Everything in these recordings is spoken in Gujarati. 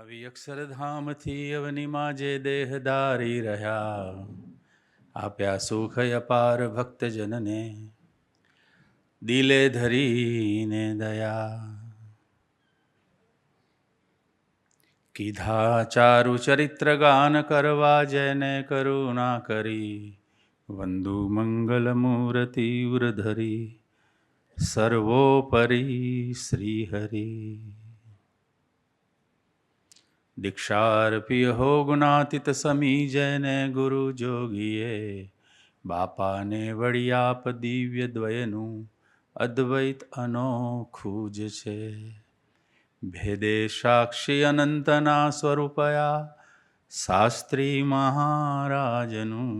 આવી અક્ષરધામથી અવનીમાં જે દેહધારી રહ્યા, આપ્યા સુખ અપાર ભક્તજનને, દિલે ધરીને દયા. કીધા ચારુ ચરિત્ર ગાન કરવા, જેને કરુણા કરી, વંદુ મંગલ મૂર્તિ ઉરધરી, સર્વોપરી શ્રી હરિ. દીક્ષાર્પિય હો ગુણાતીત સમી, જેને ગુરુ જોગીએ, બાપાને વળી આપ દિવ્ય દ્વયનું અદ્વૈત અનોખું જ છે. ભેદે સાક્ષી અનંતના સ્વરૂપયા, શાસ્ત્રી મહારાજનું,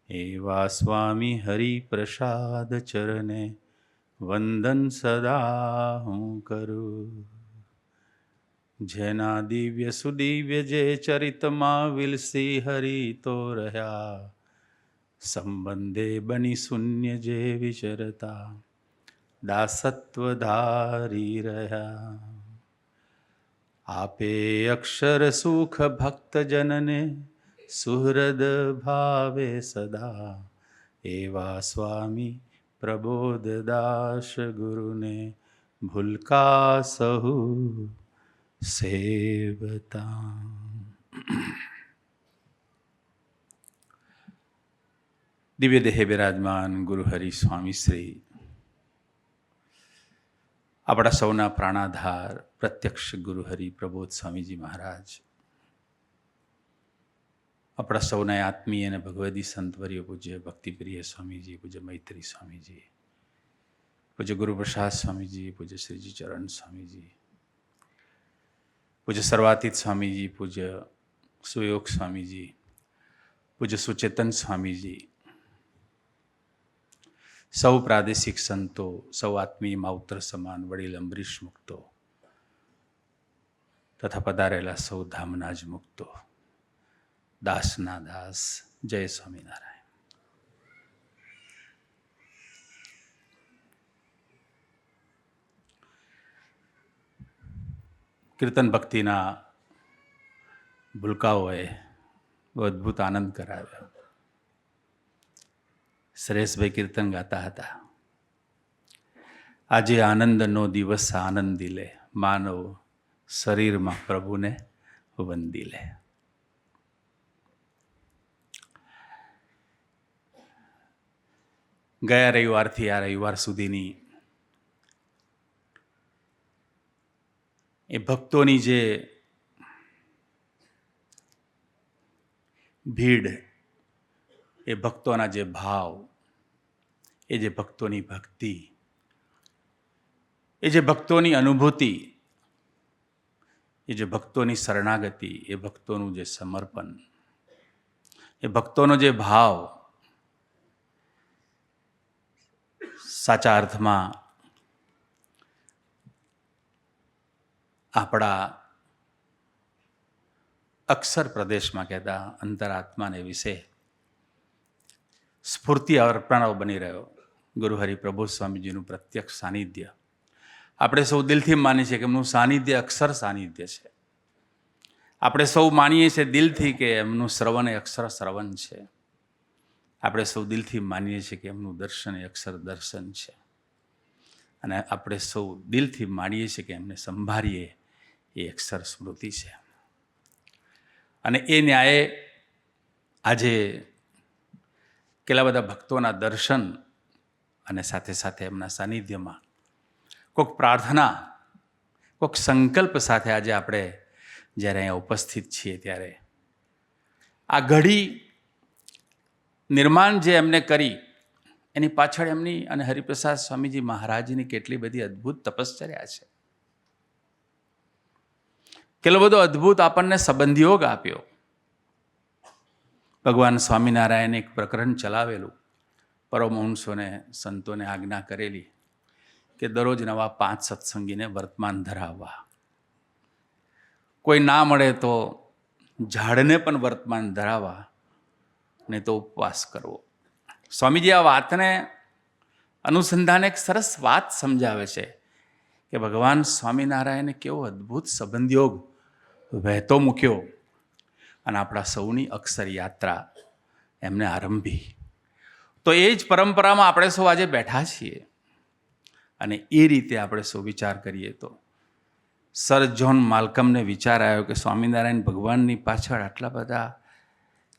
એવા સ્વામી હરિપ્રસાદ ચરણે વંદન સદા હું કરું. જેના દિવ્ય સુદિવ્ય જે ચરિતમાં વિલસી હરિ તો રહ્યા, સંબંધે બની શૂન્ય જે વિચરતા, દાસત્વ ધારી રહ્યા. આપે અક્ષર સુખ ભક્તજનને, સુહૃદ ભાવે સદા, એવા સ્વામી પ્રબોધદાસ ગુરુને, ભૂલકા સહુ સેવતા. દિવ્ય દેહે બિરાજમાન ગુરુ હરિ સ્વામી શ્રી, આપણા સૌના પ્રાણાધાર પ્રત્યક્ષ ગુરુ હરિ પ્રબોધ સ્વામીજી મહારાજ, આપણા સૌના આત્મીય અને ભગવદી સંતવર્ય પૂજ્ય ભક્તિપ્રિય સ્વામીજી, પૂજ્ય મૈત્રી સ્વામીજી, પૂજ્ય ગુરુપ્રસાદ સ્વામીજી, પૂજ્ય શ્રીજી ચરણ સ્વામીજી, પૂજ્ય સર્વાતીત સ્વામીજી, પૂજ્ય સુયોગ સ્વામીજી, પૂજ્ય સુચેતન સ્વામીજી, સૌ પ્રાદેશિક સંતો, સૌ આત્મીય માવતર સમાન વડીલ અંબરીશ મુક્તો, તથા પધારેલા સૌ ધામના જ મુક્તો, દાસના દાસ, જય સ્વામિનારાયણ. કીર્તન ભક્તિના ભૂલકાઓએ બહુ અદ્ભુત આનંદ કરાવ્યો. સુરેશભાઈ કીર્તન ગાતા હતા, આજે આનંદનો દિવસ આનંદી લે, માનવ શરીરમાં પ્રભુને વંદી લે. ગયા રવિવારથી આ રવિવાર સુધીની એ ભક્તોની જે ભીડ, એ ભક્તોના જે ભાવ, એ જે ભક્તોની ભક્તિ, એ જે ભક્તોની અનુભૂતિ, એ જે ભક્તોની શરણાગતિ, એ ભક્તોનું જે સમર્પણ, એ ભક્તોનો જે ભાવ, સાચા અર્થમાં આપણા અક્ષર પ્રદેશમાં કહેતા અંતરાત્માને વિશે સ્ફૂર્તિ અર્પણાઓ બની રહ્યો ગુરુ હરિ પ્રબોધ સ્વામીજીનું પ્રત્યક્ષ સાનિધ્ય. આપણે સૌ દિલથી માનીએ છીએ કે એમનું સાનિધ્ય અક્ષર સાનિધ્ય છે. આપણે સૌ માનીએ છીએ દિલથી કે એમનું શ્રવણ એ અક્ષર શ્રવણ છે. આપણે સૌ દિલથી માનીએ છીએ કે એમનું દર્શન એ અક્ષર દર્શન છે. અને આપણે સૌ દિલથી માનીએ છીએ કે એમને સંભાળીએ એ અક્ષર સ્મૃતિ છે. અને એ ન્યાયે આજે કેટલા બધા ભક્તોના દર્શન અને સાથે સાથે એમના સાનિધ્યમાં કોઈક પ્રાર્થના, કોઈક સંકલ્પ સાથે આજે આપણે જ્યારે અહીંયા ઉપસ્થિત છીએ, ત્યારે આ ઘડી નિર્માણ જે એમને કરી એની પાછળ એમની અને હરિપ્રસાદ સ્વામીજી મહારાજની કેટલી બધી અદ્ભુત તપશ્ચર્યા છે. કેટલો બધો અદ્ભુત આપણને સંબંધયોગ આપ્યો. ભગવાન સ્વામિનારાયણે એક પ્રકરણ ચલાવેલું, પરમહંસોને સંતોને આજ્ઞા કરેલી કે દરરોજ નવા 5 સત્સંગીને વર્તમાન ધરાવવા. કોઈ ના મળે તો ઝાડને પણ વર્તમાન ધરાવવા, નહીં તો ઉપવાસ કરવો. સ્વામીજી આ વાતને અનુસંધાને એક સરસ વાત સમજાવે છે કે ભગવાન સ્વામિનારાયણે કેવો અદ્ભુત સંબંધયોગ વહેતો મૂક્યો અને આપણા સૌની અક્ષર યાત્રા એમને આરંભી. તો એ જ પરંપરામાં આપણે સૌ આજે બેઠા છીએ. અને એ રીતે આપણે સૌ વિચાર કરીએ તો સર જ્હોન માલ્કમને વિચાર આવ્યો કે સ્વામિનારાયણ ભગવાનની પાછળ આટલા બધા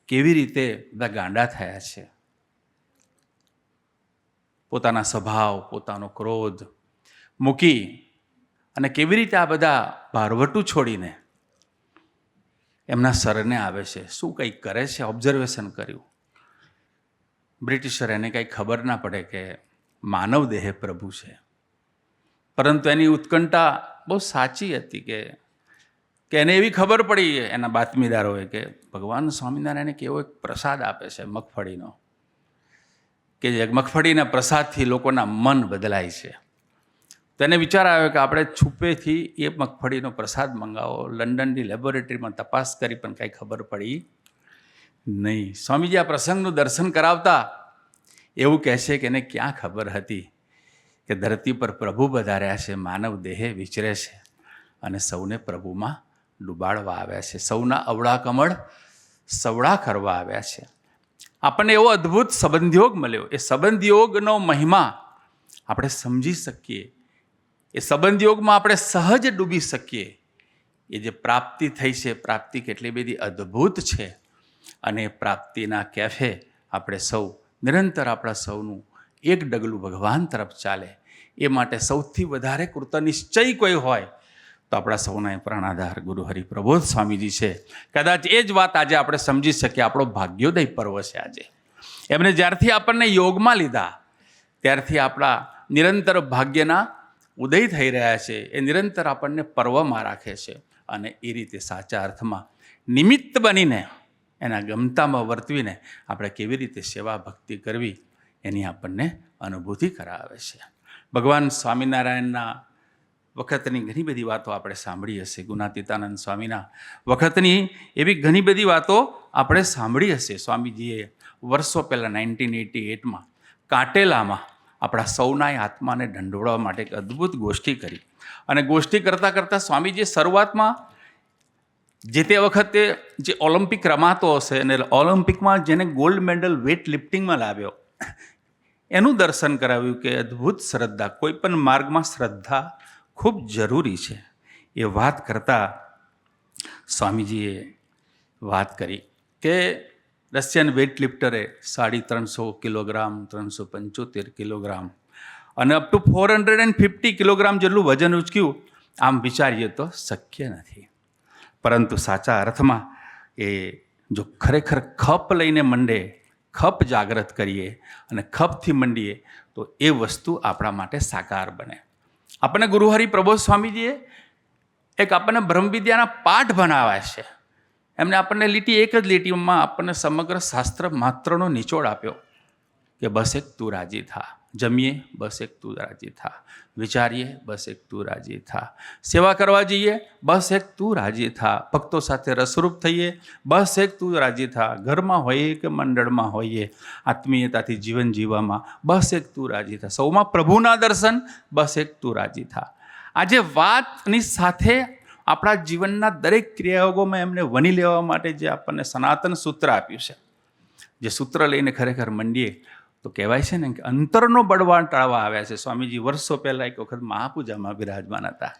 કેવી રીતે બધા ગાંડા થયા છે. પોતાના સ્વભાવ, પોતાનો ક્રોધ મૂકી અને કેવી રીતે આ બધા ભારવટું છોડીને એમના સરને આવે છે, શું કંઈક કરે છે. ઓબ્ઝર્વેશન કર્યું. બ્રિટિશર એને કંઈ ખબર ના પડે કે માનવ દેહ પ્રભુ છે, પરંતુ એની ઉત્કંઠા બહુ સાચી હતી કે એને એવી ખબર પડી એના બાતમીદારોએ કે ભગવાન સ્વામિનારાયણે કેવો એક પ્રસાદ આપે છે મગફળીનો, કે જે મગફળીના પ્રસાદથી લોકોના મન બદલાય છે. તો એને વિચાર આવ્યો કે આપણે છુપેથી એ મગફળીનો પ્રસાદ મંગાવો. લંડનની લેબોરેટરીમાં તપાસ કરી પણ કાંઈ ખબર પડી નહીં. સ્વામીજી આ પ્રસંગનું દર્શન કરાવતા એવું કહેશે કે એને ક્યાં ખબર હતી કે ધરતી પર પ્રભુ પધાર્યા છે, માનવ દેહે વિચરે છે અને સૌને પ્રભુમાં ડૂબાડવા આવ્યા છે, સૌના અવળા કમળ સવળા કરવા આવ્યા છે. આપણને એવો અદ્ભુત સંબંધયોગ મળ્યો. એ સંબંધયોગનો મહિમા આપણે સમજી શકીએ, એ સંબંધયોગમાં આપણે સહજ ડૂબી શકીએ. એ જે પ્રાપ્તિ થઈ છે, પ્રાપ્તિ કેટલી બધી અદ્ભુત છે. અને પ્રાપ્તિના કેફે આપણે સૌ નિરંતર આપણા સૌનું એક ડગલું ભગવાન તરફ ચાલે એ માટે સૌથી વધારે કૃતનિશ્ચય કોઈ હોય તો આપણા સૌના પ્રાણાધાર ગુરુ હરિપ્રબોધ સ્વામીજી છે. કદાચ એ જ વાત આજે આપણે સમજી શકીએ. આપણો ભાગ્યોદય પર્વ છે આજે. એમણે જ્યારથી આપણને યોગમાં લીધા ત્યારથી આપણા નિરંતર ભાગ્યના ઉદય થઈ રહ્યા છે. એ નિરંતર આપણને પર્વમાં રાખે છે અને એ રીતે સાચા અર્થમાં નિમિત્ત બનીને એના ગમતામાં વર્તવીને આપણે કેવી રીતે સેવા ભક્તિ કરવી એની આપણને અનુભૂતિ કરાવે છે. ભગવાન સ્વામિનારાયણના વખતની ઘણી બધી વાતો આપણે સાંભળી હશે. ગુણાતીતાનંદ સ્વામીના વખતની એવી ઘણી બધી વાતો આપણે સાંભળી હશે. સ્વામીજીએ વર્ષો પહેલાં 1988માં કાટેલામાં આપણા સૌના આત્માને ઢંઢોળવા માટે એક અદ્ભુત ગોષ્ઠી કરી. અને ગોષ્ઠી કરતાં કરતાં સ્વામીજીએ શરૂઆતમાં જે તે વખતે જે ઓલિમ્પિક રમાતો હશે અને ઓલિમ્પિકમાં જેને ગોલ્ડ મેડલ વેઇટ લિફ્ટિંગમાં લાવ્યો એનું દર્શન કરાવ્યું કે અદ્ભુત શ્રદ્ધા, કોઈ પણ માર્ગમાં શ્રદ્ધા ખૂબ જરૂરી છે. એ વાત કરતાં સ્વામીજીએ વાત કરી કે રશિયન વેઇટ લિફ્ટરે 350 કિલોગ્રામ, 375 કિલોગ્રામ અને અપ ટુ 450 કિલોગ્રામ જેટલું વજન ઉચક્યું. આમ વિચારીએ તો શક્ય નથી, પરંતુ સાચા અર્થમાં એ જો ખરેખર ખપ લઈને મંડે, ખપ જાગૃત કરીએ અને ખપથી મંડીએ તો એ વસ્તુ આપણા માટે સાકાર બને. આપણને ગુરુ હરિપ્રબોધ સ્વામીજીએ એક આપણને બ્રહ્મવિદ્યાના પાઠ ભણાવ્યા છે. એમને આપણને લીટી એક જ લીટીમાં આપણને સમગ્ર શાસ્ત્ર માત્રનો નિચોડ આપ્યો કે બસ એક તું રાજી થા. જમીએ બસ એક તું રાજી થા, વિચારીએ બસ એક તું રાજી થા, સેવા કરવા જઈએ બસ એક તું રાજી થા, ભક્તો સાથે રસરૂપ થઈએ બસ એક તું રાજી થા, ઘરમાં હોઈએ કે મંડળમાં હોઈએ આત્મીયતાથી જીવન જીવવામાં બસ એક તું રાજી થા, સૌમાં પ્રભુના દર્શન બસ એક તું રાજી થા. આજે વાતની સાથે આપણા જીવનના દરેક ક્રિયાયોગોમાં એમને વણી લેવા માટે જે આપણને સનાતન સૂત્ર આપ્યું છે, જે સૂત્ર લઈને ખરેખર મંડીએ તો કહેવાય છે ને કે અંતરનો બળવાન ટાળવા આવ્યા છે. સ્વામીજી વર્ષો પહેલાં એક વખત મહાપૂજામાં બિરાજમાન હતા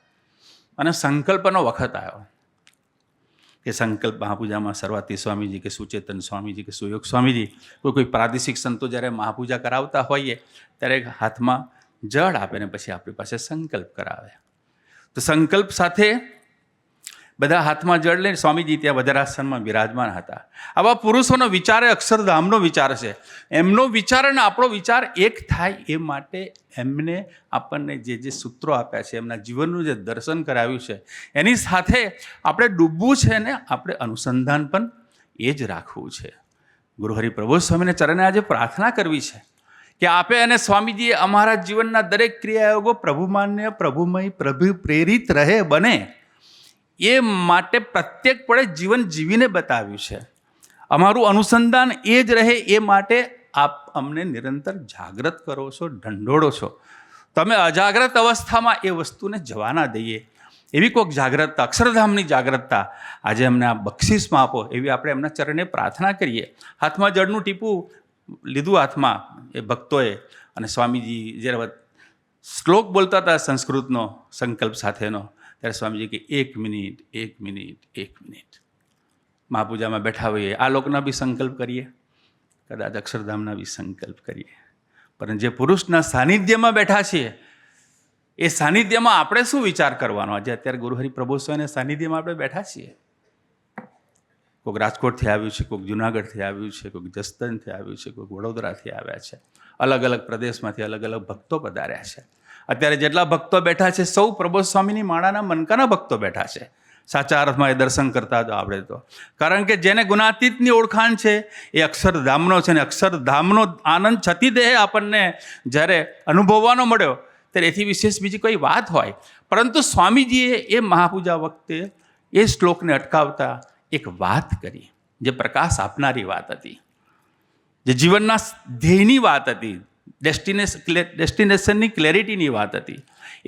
અને સંકલ્પનો વખત આવ્યો કે સંકલ્પ મહાપૂજામાં સરવાતી સ્વામીજી કે સુચેતન સ્વામીજી કે સુયોગ સ્વામીજી કોઈ પ્રાદેશિક સંતો જ્યારે મહાપૂજા કરાવતા હોઈએ ત્યારે હાથમાં જળ આપે ને પછી આપણી પાસે સંકલ્પ કરાવે. તો સંકલ્પ સાથે બધા હાથમાં જળ લઈને સ્વામીજી ત્યાં વજ્રાસનમાં બિરાજમાન હતા. આવા પુરુષોનો વિચાર એ અક્ષરધામનો વિચાર છે. એમનો વિચાર અને આપણો વિચાર એક થાય એ માટે એમને આપણને જે સૂત્રો આપ્યા છે, એમના જીવનનું જે દર્શન કરાવ્યું છે એની સાથે આપણે ડૂબવું છે ને આપણે અનુસંધાન પણ એ જ રાખવું છે. ગુરુ હરિપ્રબોધ સ્વામીને ચરણે આજે પ્રાર્થના કરવી છે કે આપે અને સ્વામીજીએ અમારા જીવનના દરેક ક્રિયાયોગો પ્રભુમાન્ય, પ્રભુમય, પ્રભુ પ્રેરિત રહે બને એ માટે પ્રત્યેકપણે જીવન જીવીને બતાવ્યું છે. અમારું અનુસંધાન એ જ રહે એ માટે આપ અમને નિરંતર જાગૃત કરો છો, ઢંઢોળો છો. તમે અજાગ્રત અવસ્થામાં એ વસ્તુને જવા ના દઈએ. એવી કોઈક જાગ્રતતા, અક્ષરધામની જાગ્રતતા આજે અમને આ બક્ષિસમાં આપો, એવી આપણે એમના ચરણે પ્રાર્થના કરીએ. હાથમાં જળનું ટીપું લીધું હાથમાં એ ભક્તોએ, અને સ્વામીજી જ્યારે શ્લોક બોલતા હતા સંસ્કૃતનો સંકલ્પ સાથેનો, ત્યારે સ્વામીજી કે 1 મિનિટ 1 મિનિટ 1 મિનિટ. મહાપૂજામાં બેઠા હોઈએ, આ લોકના બી સંકલ્પ કરીએ, કદાચ અક્ષરધામના બી સંકલ્પ કરીએ, પરંતુ જે પુરુષના સાનિધ્યમાં બેઠા છીએ એ સાનિધ્યમાં આપણે શું વિચાર કરવાનો? આજે અત્યારે ગુરુહરિ પ્રભુ સ્વામીના સાનિધ્યમાં આપણે બેઠા છીએ. કોઈક રાજકોટથી આવ્યું છે, કોઈક જુનાગઢથી આવ્યું છે, કોઈક જસદણથી આવ્યું છે, કોઈક વડોદરાથી આવ્યા છે. અલગ અલગ પ્રદેશમાંથી અલગ અલગ ભક્તો પધાર્યા છે. અત્યારે જેટલા ભક્તો બેઠા છે સૌ પ્રભુ સ્વામીની માળાના મનકાના ભક્તો બેઠા છે. સાચા અર્થમાં એ દર્શન કરતા તો આપણે તો, કારણ કે જેને ગુણાતીતની ઓળખાણ છે એ અક્ષરધામનો છે, ને અક્ષરધામનો આનંદ છતી દેહ આપણને જ્યારે અનુભવવાનો મળ્યો ત્યારે એથી વિશેષ બીજી કોઈ વાત હોય. પરંતુ સ્વામીજીએ એ મહાપૂજા વખતે એ શ્લોકને અટકાવતા એક વાત કરી, જે પ્રકાશ આપનારી વાત હતી, જે જીવનના ધ્યેયની વાત હતી, ડેસ્ટિનેશનની ક્લેરિટીની વાત હતી.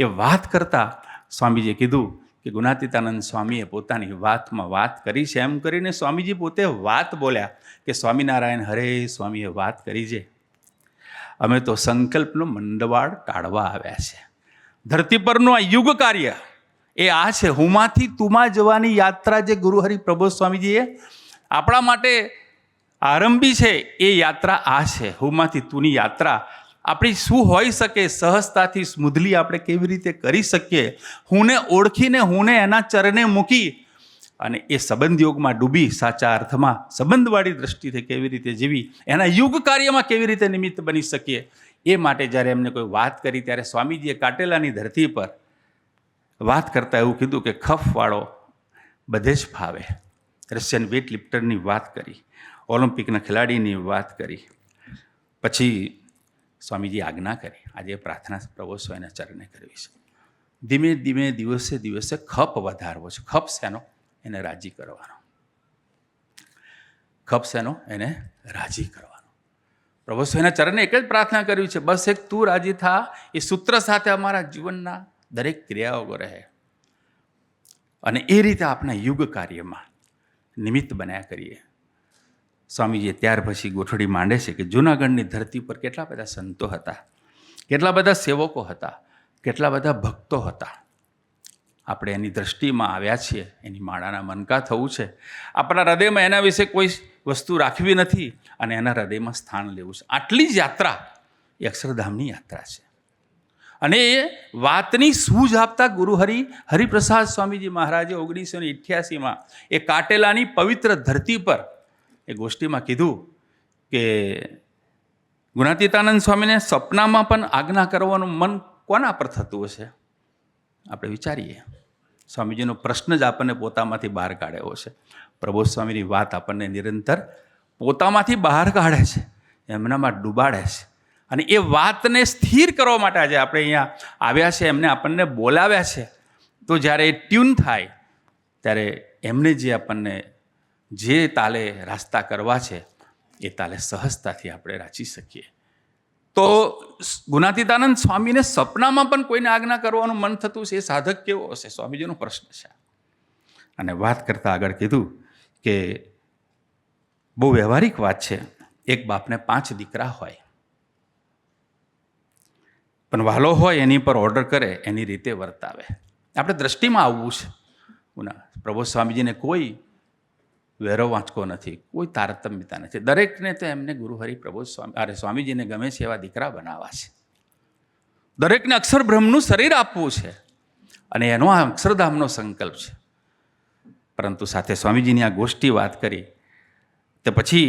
એ વાત કરતાં સ્વામીજીએ કીધું કે ગુણાતીતાનંદ સ્વામીએ પોતાની વાતમાં વાત કરી છે. એમ કરીને સ્વામીજી પોતે વાત બોલ્યા કે સ્વામિનારાયણ હરે, સ્વામીએ વાત કરી છે, અમે તો સંકલ્પનો મંડવાળ કાઢવા આવ્યા છે. ધરતી પરનું આ યુગ કાર્ય એ આ છે. હુંમાંથી તુમાં જવાની યાત્રા જે ગુરુહરિ પ્રભુ સ્વામીજીએ આપણા માટે આરંભી છે, એ યાત્રા આ છે. હુંમાંથી તુની યાત્રા આપણી શું હોઈ શકે, સહજતાથી સ્મૂધલી આપણે કેવી રીતે કરી શકીએ, હુંને ઓળખીને હુંને એના ચરણે મૂકી અને એ સંબંધ યોગમાં ડૂબી સાચા અર્થમાં સંબંધવાળી દ્રષ્ટિથી કેવી રીતે જીવી, એના યુગ કાર્યમાં કેવી રીતે નિમિત્ત બની શકીએ, એ માટે જ્યારે એમને કોઈ વાત કરી ત્યારે સ્વામીજીએ કાટેલાની ધરતી પર વાત કરતાં એવું કીધું કે ખફવાળો બધે જ ફાવે. રશિયન વેઇટ લિફ્ટરની વાત કરી, ઓલિમ્પિકના ખેલાડીની વાત કરી, પછી સ્વામીજી આજ્ઞા કરી. આજે પ્રાર્થના પ્રભુ સ્વામીના ચરણે કરવી છે. ધીમે ધીમે દિવસે દિવસે ખપ વધારવો છે. ખપ શેનો? એને રાજી કરવાનો. ખપ શેનો? એને રાજી કરવાનો. પ્રભુ સ્વામીના ચરણે એક જ પ્રાર્થના કરવી છે, બસ એક તું રાજી થા. એ સૂત્ર સાથે અમારા જીવનના દરેક ક્રિયાઓ રહે અને એ રીતે આપણા યુગ કાર્યમાં નિમિત્ત બન્યા કરીએ. સ્વામીજીએ ત્યાર પછી ગોઠવણી માંડે છે કે જૂનાગઢની ધરતી પર કેટલા બધા સંતો હતા, કેટલા બધા સેવકો હતા, કેટલા બધા ભક્તો હતા. આપણે એની દ્રષ્ટિમાં આવ્યા છીએ, એની માળાના મનકા થવું છે. આપણા હૃદયમાં એના વિશે કોઈ વસ્તુ રાખવી નથી અને એના હૃદયમાં સ્થાન લેવું છે. આટલી જ યાત્રા એ અક્ષરધામની યાત્રા છે. અને એ વાતની સૂઝ આપતા હરિપ્રસાદ સ્વામીજી મહારાજે 1988માં એ કાટેલાની પવિત્ર ધરતી પર એ ગોષ્ઠીમાં કીધું કે ગુણાતીતાનંદ સ્વામીને સપનામાં પણ આજ્ઞા કરવાનું મન કોના પર થતું હશે? આપણે વિચારીએ. સ્વામીજીનો પ્રશ્ન જ આપણને પોતામાંથી બહાર કાઢ્યો છે. પ્રભુ સ્વામીની વાત આપણને નિરંતર પોતામાંથી બહાર કાઢે છે, એમનામાં ડૂબાડે છે. અને એ વાતને સ્થિર કરવા માટે આજે આપણે અહીંયા આવ્યા છે, એમને આપણને બોલાવ્યા છે. તો જ્યારે એ ટ્યુન થાય ત્યારે એમને જે આપણને જે તાલે રાસ્તા કરવા છે એ તાલે સહજતાથી આપણે રાચી શકીએ. તો ગુણાતીતાનંદ સ્વામીને સપનામાં પણ કોઈને આજ્ઞા કરવાનું મન થતું છે, એ સાધક કેવો હશે? સ્વામીજીનો પ્રશ્ન છે. અને વાત કરતાં આગળ કીધું કે બહુ વ્યવહારિક વાત છે. એક બાપને 5 દીકરા હોય, પણ વાલો હોય એની પર ઓર્ડર કરે, એની રીતે વર્તાવે. આપણે દ્રષ્ટિમાં આવવું છે. પ્રભુ સ્વામીજીને કોઈ વેરો વાંચકો નથી, કોઈ તારતમ્યતા નથી. દરેકને તો એમને ગુરુહરિ પ્રભુ સ્વામીજીને ગમે છે એવા દીકરા બનાવવા છે. દરેકને અક્ષર બ્રહ્મનું શરીર આપવું છે અને એનો આ અક્ષરધામનો સંકલ્પ છે. પરંતુ સાથે સ્વામીજીની આ ગોષ્ઠી વાત કરી તે પછી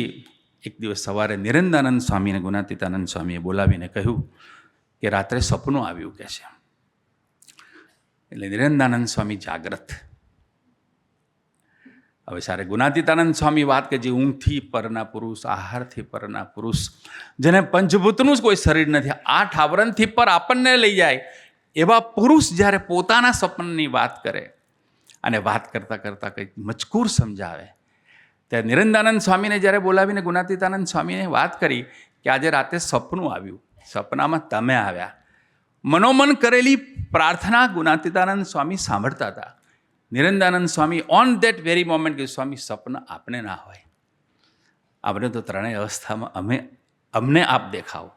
એક દિવસ સવારે નિરંદાનંદ સ્વામીને ગુણાતીતાનંદ સ્વામીએ બોલાવીને કહ્યું કે રાત્રે સપનું આવ્યું કે છે. એટલે નિરંદાનંદ સ્વામી જાગ્રત. હવે સારે ગુણાતીતાનંદ સ્વામી વાત કે જે ઊંઘથી પરના પુરુષ, આહારથી પરના પુરુષ, જેને પંચભૂતનું જ કોઈ શરીર નથી, 8 આવરણથી પર આપણને લઈ જાય એવા પુરુષ જ્યારે પોતાના સપનની વાત કરે અને વાત કરતાં કરતાં કંઈક મજકૂર સમજાવે, ત્યારે નિરંદાનંદ સ્વામીને જ્યારે બોલાવીને ગુણાતીતાનંદ સ્વામીને વાત કરી કે આજે રાતે સપનું આવ્યું, સપનામાં તમે આવ્યા, મનોમન કરેલી પ્રાર્થના ગુણાતીતાનંદ સ્વામી સાંભળતા હતા. નિરંદાનંદ સ્વામી ઓન ધેટ વેરી મોમેન્ટ કે સ્વામી સપન આપને ના હોય, આપણે તો ત્રણેય અવસ્થામાં અમને આપ દેખાવો,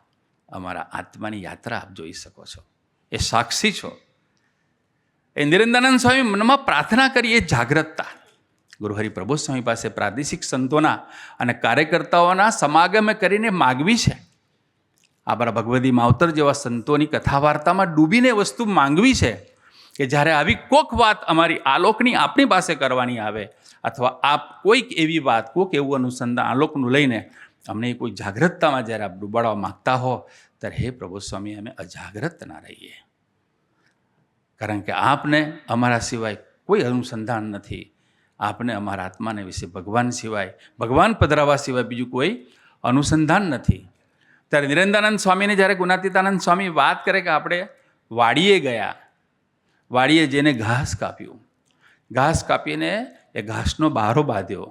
અમારા આત્માની યાત્રા આપ જોઈ શકો છો, એ સાક્ષી છો. એ નિરંદાનંદ સ્વામી મનમાં પ્રાર્થના કરી, એ જાગૃતતા ગુરુહરિ પ્રબોધ સ્વામી પાસે પ્રાદેશિક સંતોના અને કાર્યકર્તાઓના સમાગમે કરીને માગવી છે. આપણા ભગવદી માવતર જેવા સંતોની કથા વાર્તામાં ડૂબીને વસ્તુ માંગવી છે કે જ્યારે આવી કોઈક વાત અમારી આલોકની આપણી પાસે કરવાની આવે, અથવા આપ કોઈક એવી વાત, કોઈક એવું અનુસંધાન આલોકનું લઈને અમને કોઈ જાગૃતતામાં જ્યારે આપ ડૂબાડવા માગતા હો, ત્યારે હે પ્રબોધ સ્વામી અમે અજાગ્રત ના રહીએ, કારણ કે આપને અમારા સિવાય કોઈ અનુસંધાન નથી. આપને અમારા આત્માને વિશે ભગવાન સિવાય, ભગવાન પધરાવા સિવાય બીજું કોઈ અનુસંધાન નથી. ત્યારે નિરંદાનંદ સ્વામીને જ્યારે ગુણાતીતાનંદ સ્વામી વાત કરે કે આપણે વાડીએ ગયા, વાડીએ જઈને ઘાસ કાપ્યું, ઘાસ કાપીને એ ઘાસનો બારો બાંધ્યો,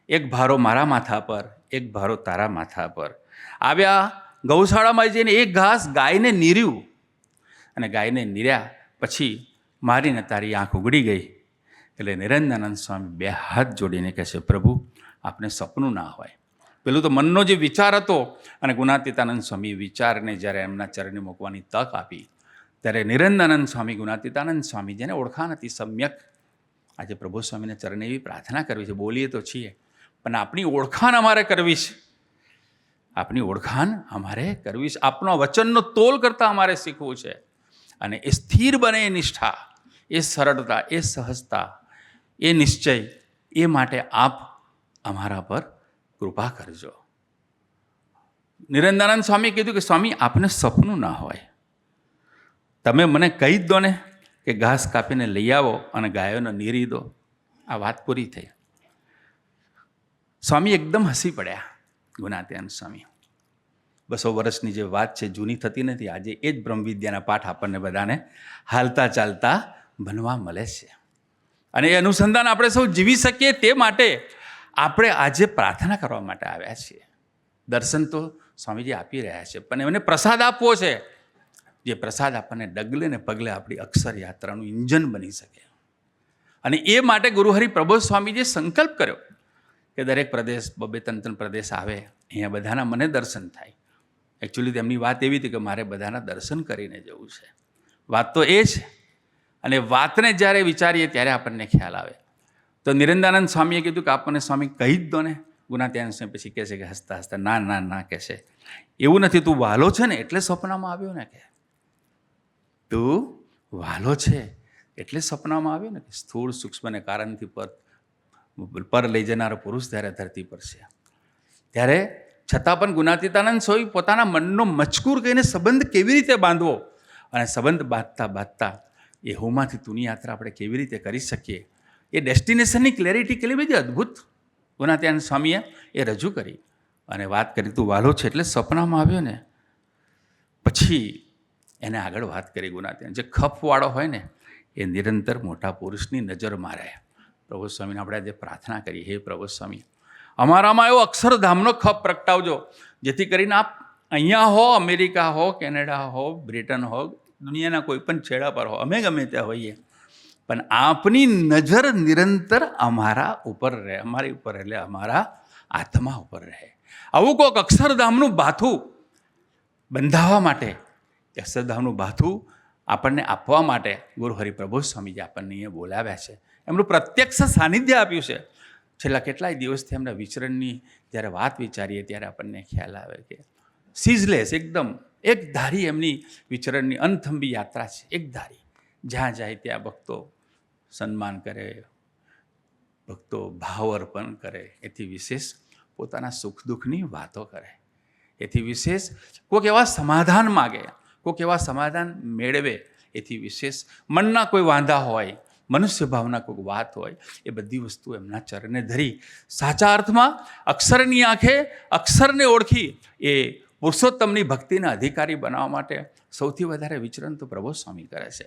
એક ભારો મારા માથા પર, એક ભારો તારા માથા પર. આવ્યા ગૌશાળામાં જઈને એક ઘાસ ગાયને નીર્યું, અને ગાયને નીર્યા પછી મારીને તારી આંખ ઉગડી ગઈ. એટલે નિરંદાનંદ સ્વામી બે હાથ જોડીને કહે છે, પ્રભુ આપને સપનું ના હોય. પેલું તો મનનો જે વિચાર હતો, અને ગુણાતીતાનંદ સ્વામી વિચારને જ્યારે એમના ચરણે મૂકવાની તક આપી, ત્યારે નિરંદાનંદ સ્વામી, ગુણાતીતાનંદ સ્વામી, જેને ઓળખાણ હતી સમ્યક, આજે પ્રભુ સ્વામીને ચરણે એવી પ્રાર્થના કરવી છે, બોલીએ તો છીએ, પણ આપણી ઓળખાણ અમારે કરવી છે, આપણી ઓળખાણ અમારે કરવી છે, આપણા વચનનો તોલ કરતાં અમારે શીખવું છે. અને એ સ્થિર બને એ નિષ્ઠા, એ સરળતા, એ સહજતા, એ નિશ્ચય, એ માટે આપ અમારા પર કૃપા કરજો. નિરંદાનંદ સ્વામી કીધું કે સ્વામી આપને સપનું ના હોય, તમે મને કહી જ દો ને કે ઘાસ કાપીને લઈ આવો અને ગાયોને નીરી દો. આ વાત પૂરી થઈ. સ્વામી એકદમ હસી પડ્યા. ગુણાતીતાનંદ સ્વામી, 200 વર્ષની જે વાત છે જૂની થતી નથી. આજે એ જ બ્રહ્મવિદ્યાના પાઠ આપણને બધાને હાલતા ચાલતા બનવા મળે છે, અને એ અનુસંધાન આપણે સૌ જીવી શકીએ તે માટે આપણે આજે પ્રાર્થના કરવા માટે આવ્યા છીએ. દર્શન તો સ્વામીજી આપી રહ્યા છે, પણ એમને પ્રસાદ આપવો છે, જે પ્રસાદ આપણને ડગલે ને પગલે આપણી અક્ષર યાત્રાનું ઇંજન બની શકે. અને એ માટે ગુરુહરિ પ્રબોધ સ્વામીજીએ સંકલ્પ કર્યો કે દરેક પ્રદેશ, 2-3 પ્રદેશ આવે, અહીંયા બધાના મને દર્શન થાય. એકચ્યુઅલી તેમની વાત એવી હતી કે મારે બધાના દર્શન કરીને જવું છે. વાત તો એ છે, અને વાતને જ્યારે વિચારીએ ત્યારે આપણને ખ્યાલ આવે. તો નિરંદાનંદ સ્વામીએ કીધું કે આપણને સ્વામી કહી જ દો ને. ગુણાતીતાનંદ સ્વામી પછી કહે છે કે હસતા હસતા, ના ના ના, કહે છે એવું નથી, તું વાલો છે ને એટલે સપનામાં આવ્યો ને, કે તું વાલો છે એટલે સપનામાં આવ્યો ને, કે સ્થૂળ સૂક્ષ્મને કારણથી પર લઈ જનારો પુરુષ જ્યારે ધરતી પર છે, ત્યારે છતાં પણ ગુણાતીતાનંદ સ્વામી પોતાના મનનો મચકૂર કહીને સંબંધ કેવી રીતે બાંધવો, અને સંબંધ બાંધતા બાંધતા એ હુમાંથી તુની યાત્રા આપણે કેવી રીતે કરી શકીએ, એ ડેસ્ટિનેશનની ક્લેરિટી કેટલી બધી અદ્ભુત ગુણાતીતાનંદ સ્વામીએ એ રજૂ કરી. અને વાત કરી તું વાલો છે એટલે સપનામાં આવ્યો ને. પછી એને આગળ વાત કરી ગુણાતીતાનંદ, જે ખપવાળો હોય ને એ નિરંતર મોટા પુરુષની નજર મારે. પ્રભુ સ્વામીને આપણે આજે પ્રાર્થના કરી, હે પ્રભુ સ્વામી અમારામાં એવો અક્ષરધામનો ખપ પ્રગટાવજો, જેથી કરીને આપ અહીંયા હો, અમેરિકા હો, કેનેડા હો, બ્રિટન હો, દુનિયાના કોઈ પણ છેડા પર હો, અમે ગમે ત્યાં હોઈએ, પણ આપની નજર નિરંતર અમારા ઉપર રહે, અમારી ઉપર એટલે અમારા આત્મા ઉપર રહે. આવું કોઈક અક્ષરધામનું ભાથું બંધાવવા માટે, અક્ષરધામનું ભાથું આપણને આપવા માટે ગુરુહરિ પ્રબોધ સ્વામીજી આપણને અહીંયા બોલાવ્યા છે. એમનું પ્રત્યક્ષ સાનિધ્ય આપ્યું છે. છેલ્લા કેટલાય દિવસથી એમના વિચરણની જ્યારે વાત વિચારીએ ત્યારે આપણને ખ્યાલ આવે કે સીઝલેસ, એકદમ એક ધારી એમની વિચરણની અનથંભી યાત્રા છે. એક ધારી, જ્યાં જાય ત્યાં ભક્તો સન્માન કરે, ભક્તો ભાવ અર્પણ કરે, એથી વિશેષ પોતાના સુખ દુઃખની વાતો કરે, એથી વિશેષ કોઈક એવા સમાધાન માગે, કોઈક એવા સમાધાન મેળવે, એથી વિશેષ મનના કોઈ વાંધા હોય, મનુષ્ય ભાવના કોઈ વાત હોય, એ બધી વસ્તુ એમના ચરણે ધરી સાચા અર્થમાં અક્ષરની આંખે અક્ષરને ઓળખી એ પુરુષોત્તમની ભક્તિના અધિકારી બનાવવા માટે સૌથી વધારે વિચરણ તો પ્રબોધ સ્વામી કરે છે.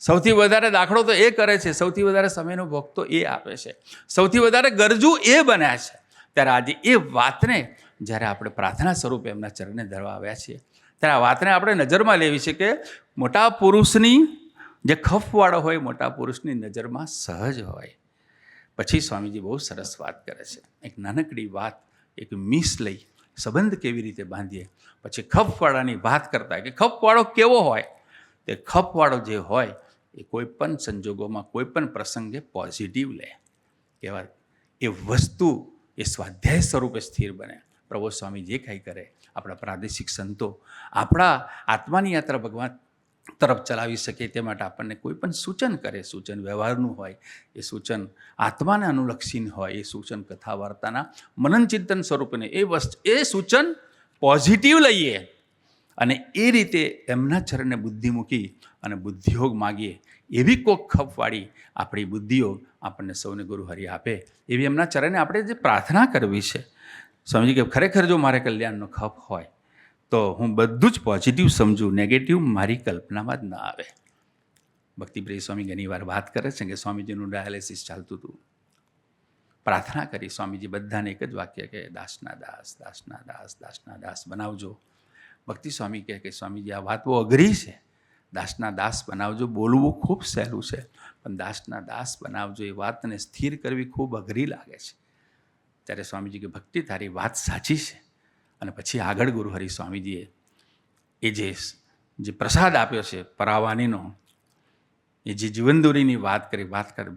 સૌથી વધારે દાખલો તો એ કરે છે, સૌથી વધારે સમયનો ભોગ તો એ આપે છે, સૌથી વધારે ગરજુ એ બન્યા છે. ત્યારે આજે એ વાતને જ્યારે આપણે પ્રાર્થના સ્વરૂપે એમના ચરણે ધરવા આવ્યા છીએ, ત્યારે આ વાતને આપણે નજરમાં લેવી છે કે મોટા પુરુષની જે ખફવાળો હોય મોટા પુરુષની નજરમાં સહજ હોય. પછી સ્વામીજી બહુ સરસ વાત કરે છે. એક નાનકડી વાત, એક મિસ લઈ સંબંધ કેવી રીતે બાંધીએ. પછી ખફવાળાની વાત કરતા કે ખફવાળો કેવો હોય. તે ખફવાળો જે હોય એ કોઈ પણ સંજોગોમાં કોઈ પણ પ્રસંગે પોઝિટિવ લે. કહેવાય એ વસ્તુ એ સ્વાધ્યાય સ્વરૂપે સ્થિર બને. પ્રભુ સ્વામી જે કંઈ કરે, આપણા પ્રાદેશિક સંતો આપણા આત્માની યાત્રા ભગવાન તરફ ચલાવી શકે તે માટે આપણને કોઈ પણ સૂચન કરે, સૂચન વ્યવહારનું હોય, એ સૂચન આત્માને અનુલક્ષીને હોય, એ સૂચન કથા વાર્તાના મનન ચિંતન સ્વરૂપને એ સૂચન પોઝિટિવ લઈએ અને એ રીતે એમના ચરણને બુદ્ધિ મૂકી અને બુદ્ધિયોગ માગીએ. એવી કોક ખપવાળી આપણી બુદ્ધિઓ આપણને સૌને ગુરુ હરિ આપે, એવી એમના ચરણે આપણે જે પ્રાર્થના કરવી છે. સમજી કે ખરેખર જો મારે કલ્યાણનો ખપ હોય તો હું બધું જ પોઝિટિવ સમજું, નેગેટિવ મારી કલ્પનામાં જ ન આવે. ભક્તિપ્રિય સ્વામી ઘણીવાર વાત કરે છે કે સ્વામીજીનું ડાયાલિસિસ ચાલતું હતું. પ્રાર્થના કરી સ્વામીજી બધાને એક જ વાક્ય કે દાસના દાસ, દાસના દાસ, દાસના દાસ બનાવજો. ભક્તિ સ્વામી કહે કે સ્વામીજી આ વાત બહુ અઘરી છે, દાસના દાસ બનાવજો બોલવું ખૂબ સહેલું છે, પણ દાસના દાસ બનાવજો એ વાતને સ્થિર કરવી ખૂબ અઘરી લાગે છે. ત્યારે સ્વામીજી કે ભક્તિ તારી વાત સાચી છે. અને પછી આગળ ગુરુ હરિ સ્વામીજીએ એ જે પ્રસાદ આપ્યો છે પરાવાનીનો, એ જે જીવનદોરીની વાત કરી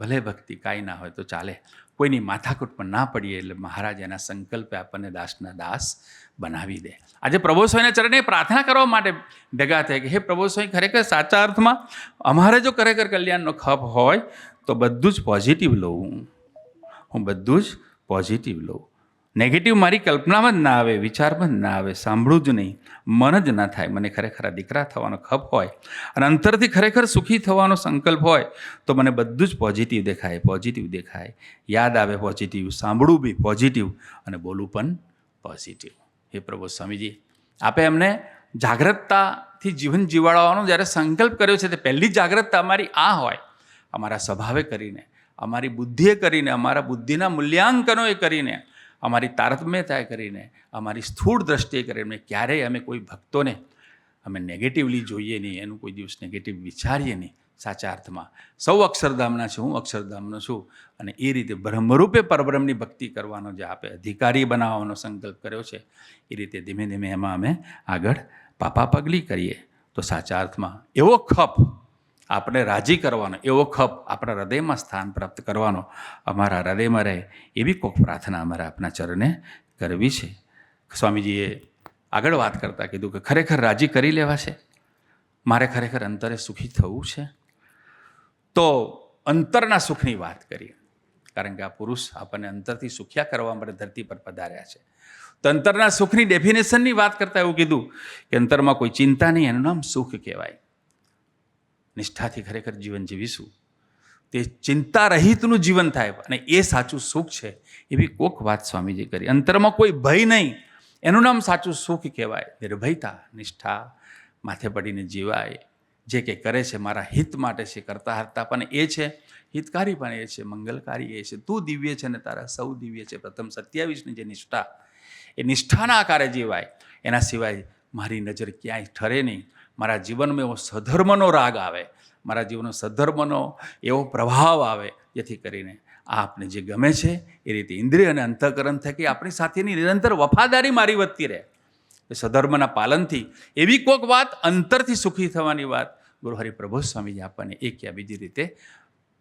ભલે ભક્તિ કાંઈ ના હોય તો ચાલે, કોઈની માથાકૂટ પણ ના પડીએ. એટલે મહારાજ એના સંકલ્પે આપણને દાસના દાસ બનાવી દે. આજે પ્રભુ સ્વામીના ચરણે પ્રાર્થના કરવા માટે ભેગા થાય કે હે પ્રભુ સ્વામી, ખરેખર સાચા અર્થમાં અમારે જો ખરેખર કલ્યાણનો ખપ હોય તો બધું જ પોઝિટિવ લઉં, હું બધું જ પોઝિટિવ લઉં. નેગેટિવ મારી કલ્પનામાં જ ના આવે, વિચારમાં જ ના આવે, સાંભળું જ નહીં, મન જ ના થાય. મને ખરેખર આ દીકરા થવાનો ખપ હોય અને અંતરથી ખરેખર સુખી થવાનો સંકલ્પ હોય તો મને બધું જ પોઝિટિવ દેખાય, પોઝિટિવ દેખાય, યાદ આવે પોઝિટિવ, સાંભળવું બી પોઝિટિવ અને બોલવું પણ પોઝિટિવ. હે પ્રભુ સ્વામીજી, આપે એમને જાગ્રતતાથી જીવન જીવાડવાનો જ્યારે સંકલ્પ કર્યો છે તે પહેલી જાગ્રતતા અમારી આ હોય, અમારા સ્વભાવે કરીને, અમારી બુદ્ધિએ કરીને, અમારા બુદ્ધિના મૂલ્યાંકનોએ કરીને, અમારી તારતમ્યતાએ કરીને, અમારી સ્થૂળ દ્રષ્ટિએ કરીને ક્યારેય અમે કોઈ ભક્તોને અમે નેગેટિવલી જોઈએ નહીં, એનું કોઈ દિવસ નેગેટિવ વિચારીએ નહીં. સાચા અર્થમાં સૌ અક્ષરધામના છે, હું અક્ષરધામનો છું અને એ રીતે બ્રહ્મરૂપે પરબ્રહ્મની ભક્તિ કરવાનો જે આપે અધિકારી બનાવવાનો સંકલ્પ કર્યો છે એ રીતે ધીમે ધીમે એમાં અમે આગળ પાપા પગલી કરીએ તો સાચા અર્થમાં એવો ખપ આપણે રાજી કરવાનો, એવો ખપ આપણા હૃદયમાં સ્થાન પ્રાપ્ત કરવાનો અમારા હૃદયમાં રહે, એવી કોઈક પ્રાર્થના અમારે આપણા ચરણે કરવી છે. સ્વામીજીએ આગળ વાત કરતાં કીધું કે ખરેખર રાજી કરી લેવા છે, મારે ખરેખર અંતરે સુખી થવું છે. તો અંતરના સુખની વાત કરીએ, કારણ કે આ પુરુષ આપણને અંતરથી સુખ્યા કરવા માટે ધરતી પર પધાર્યા છે. તો અંતરના સુખની ડેફિનેશનની વાત કરતાં એવું કીધું કે અંતરમાં કોઈ ચિંતા નહીં, એનું નામ સુખ કહેવાય. નિષ્ઠાથી ખરેખર જીવન જીવીશું તે ચિંતા રહિતનું જીવન થાય અને એ સાચું સુખ છે, એવી કોક વાત સ્વામીજી કરી. અંતરમાં કોઈ ભય નહીં, એનું નામ સાચું સુખ કહેવાય. નિર્ભયતા, નિષ્ઠા, માથે પડીને જીવાય, જે કંઈ કરે છે મારા હિત માટે છે, કરતા હરતા પણ એ છે, હિતકારી પણ એ છે, મંગલકારી એ છે. તું દિવ્ય છે ને તારા સૌ દિવ્ય છે. પ્રથમ 27ની જે નિષ્ઠા, એ નિષ્ઠાના આકારે જીવાય. એના સિવાય મારી નજર ક્યાંય ઠરે નહીં. મારા જીવનમાં એવો સધર્મનો રાગ આવે, મારા જીવનનો સધર્મનો એવો પ્રભાવ આવે, જેથી કરીને આપને જે ગમે છે એ રીતે ઇન્દ્રિય અને અંતઃકરણ થકી આપણી સાથેની નિરંતર વફાદારી મારી વધતી રહે. એ સધર્મના પાલનથી એવી કોઈક વાત અંતરથી સુખી થવાની વાત ગુરુ હરિ પ્રભુ સ્વામીજી આપણને એક યા બીજી રીતે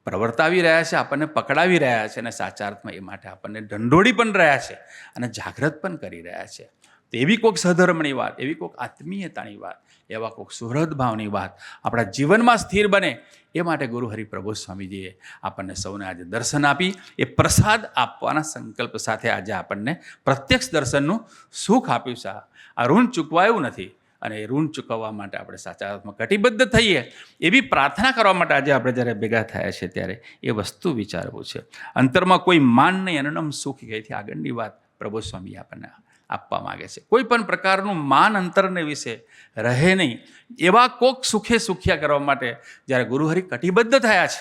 પ્રવર્તાવી રહ્યા છે, આપણને પકડાવી રહ્યા છે અને સાચા અર્થમાં એ માટે આપણને ઢંઢોળી પણ રહ્યા છે અને જાગૃત પણ કરી રહ્યા છે. તો એવી કોઈક સધર્મની વાત, એવી કોઈક આત્મીયતાની વાત, એવા કોઈક સુહૃદ ભાવની વાત આપણા જીવનમાં સ્થિર બને એ માટે ગુરુ હરિ પ્રભુ સ્વામીજીએ આપણને સૌને આજે દર્શન આપી એ પ્રસાદ આપવાના સંકલ્પ સાથે આજે આપણને પ્રત્યક્ષ દર્શનનું સુખ આપ્યું છે. આ ઋણ ચૂકવાયું નથી અને એ ઋણ ચૂકવવા માટે આપણે સાચા અર્થમાં કટિબદ્ધ થઈએ એવી પ્રાર્થના કરવા માટે આજે આપણે જ્યારે ભેગા થયા છે ત્યારે એ વસ્તુ વિચારવું છે. અંતરમાં કોઈ માન નહીં, એનું નામ સુખ કહેથી આગળની વાત પ્રભુ સ્વામી આપણને આપવા માગે છે. કોઈ પણ પ્રકારનું માન અંતરને વિશે રહે નહીં, એવા કોક સુખે સુખ્યા કરવા માટે જ્યારે ગુરુહરિ કટિબદ્ધ થયા છે,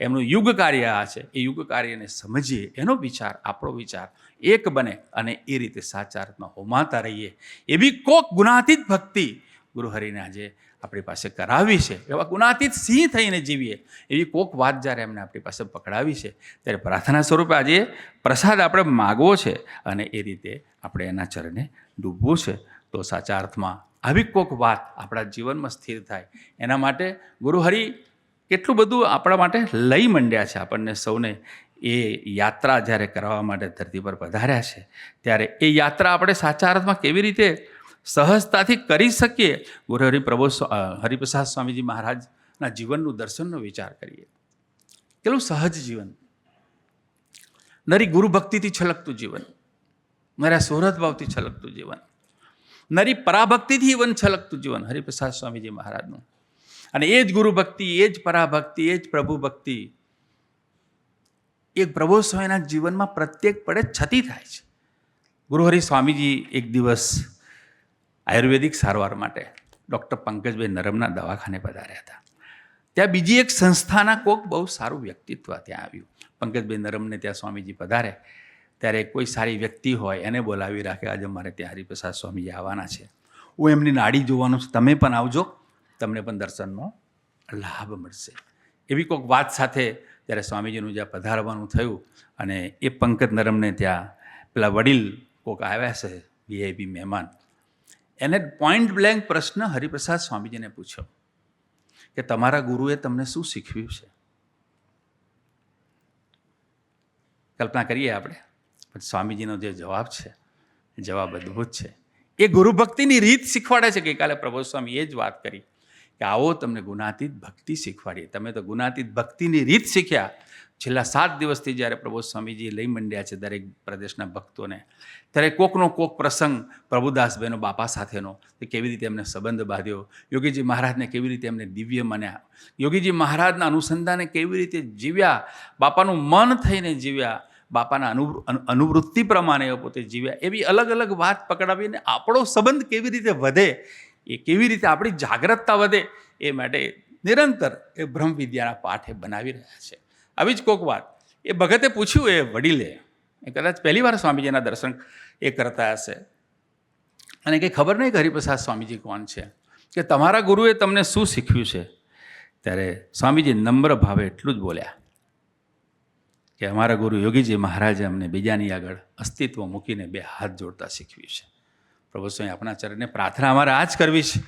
એમનું યુગ કાર્ય આ છે. એ યુગ કાર્યને સમજીએ, એનો વિચાર આપણો વિચાર એક બને અને એ રીતે સાચા અર્થમાં હોમાતા રહીએ. એવી કોક ગુણાતીત ભક્તિ ગુરુહરિને આજે આપણી પાસે કરાવી છે, એવા ગુણાતીત સિંહ થઈને જીવીએ એવી કોક વાત જ્યારે એમને આપણી પાસે પકડાવી છે, ત્યારે પ્રાર્થના સ્વરૂપે આજે પ્રસાદ આપણે માગવો છે અને એ રીતે આપણે એના ચરણે ડૂબવું છે. તો સાચા અર્થમાં આવી કોક વાત આપણા જીવનમાં સ્થિર થાય એના માટે ગુરુહરિ કેટલું બધું આપણા માટે લઈ મંડ્યા છે. આપણને સૌને એ યાત્રા જ્યારે કરવા માટે ધરતી પર પધાર્યા છે, ત્યારે એ યાત્રા આપણે સાચા અર્થમાં કેવી રીતે સહજતાથી કરી શકીએ, હરિપ્રસાદ સ્વામીજી મહારાજના જીવનનું દર્શનનો વિચાર કરીએ. કેટલું સહજ જીવન, નરી ગુરુ ભક્તિથી છલકતું જીવન, નરા સોરઠ ભાવથી છલકતું જીવન, નરી પરાભક્તિથી જીવન છલકતું જીવન હરિપ્રસાદ સ્વામીજી મહારાજનું. અને એ જ ગુરુ ભક્તિ, એ જ પરાભક્તિ, એ જ પ્રભુ ભક્તિ એક પ્રભુ સ્વામીના જીવનમાં પ્રત્યેક પડે છતી થાય છે. ગુરુહરિ સ્વામીજી એક દિવસ આયુર્વેદિક સારવાર માટે ડૉક્ટર પંકજભાઈ નરમના દવાખાને પધાર્યા હતા. ત્યાં બીજી એક સંસ્થાના કોઈક બહુ સારું વ્યક્તિત્વ ત્યાં આવ્યું. પંકજભાઈ નરમને ત્યાં સ્વામીજી પધારે ત્યારે કોઈ સારી વ્યક્તિ હોય એને બોલાવી રાખે, આજે મારે ત્યાં હરિપ્રસાદ સ્વામીજી આવવાના છે, હું એમની નાડી જોવાનું છે, તમે પણ આવજો, તમને પણ દર્શનનો લાભ મળશે. એવી કોઈક વાત સાથે ત્યારે સ્વામીજીનું જ્યાં પધારવાનું થયું અને એ પંકજ નરમને ત્યાં પેલા વડીલ કોઈક આવ્યા છે વીઆઈપી મહેમાન, એને પોઈન્ટ બ્લેન્ક પ્રશ્ન હરિપ્રસાદ સ્વામીજીને પૂછ્યો કે તમારા ગુરુએ તમને શું શીખવ્યું છે? કલ્પના કરીએ આપણે, પણ સ્વામીજીનો જે જવાબ છે એ જવાબ અદ્ભુત છે. એ ગુરુભક્તિની રીત શીખવાડે છે. ગઈકાલે પ્રભુ સ્વામી એ જ વાત કરી કે આવો તમને ગુણાતીત ભક્તિ શીખવાડીએ. તમે તો ગુણાતીત ભક્તિની રીત શીખ્યા. છેલ્લા 7 દિવસથી જ્યારે પ્રભુ સ્વામીજી લઈ મંડ્યા છે દરેક પ્રદેશના ભક્તોને, ત્યારે કોકનો કોક પ્રસંગ પ્રભુદાસભાઈનો બાપા સાથેનો, કે કેવી રીતે એમને સંબંધ બાંધ્યો, યોગીજી મહારાજને કેવી રીતે એમને દિવ્ય માન્યા, યોગીજી મહારાજના અનુસંધાને કેવી રીતે જીવ્યા, બાપાનું મન થઈને જીવ્યા, બાપાના અનુવૃત્તિ પ્રમાણે એ પોતે જીવ્યા, એવી અલગ અલગ વાત પકડાવીને આપણો સંબંધ કેવી રીતે વધે, એ કેવી રીતે આપણી જાગૃતતા વધે, એ માટે નિરંતર એ બ્રહ્મ વિદ્યાના પાઠ એ બનાવી રહ્યા છે. આવી જ કોઈક વાત એ ભગતે પૂછ્યું, એ વડીલે, એ કદાચ પહેલી વાર સ્વામીજીના દર્શન એ કરતા હશે અને કંઈ ખબર નહીં કે હરિપ્રસાદ સ્વામીજી કોણ છે, કે તમારા ગુરુએ તમને શું શીખવ્યું છે? ત્યારે સ્વામીજી નમ્ર ભાવે એટલું જ બોલ્યા કે અમારા ગુરુ યોગીજી મહારાજે અમને બીજાની આગળ અસ્તિત્વ મૂકીને 2 હાથ જોડતા શીખવ્યું છે. પ્રભુ સ્વામી આપણા ચરણને પ્રાર્થના અમારે આ જ કરવી છે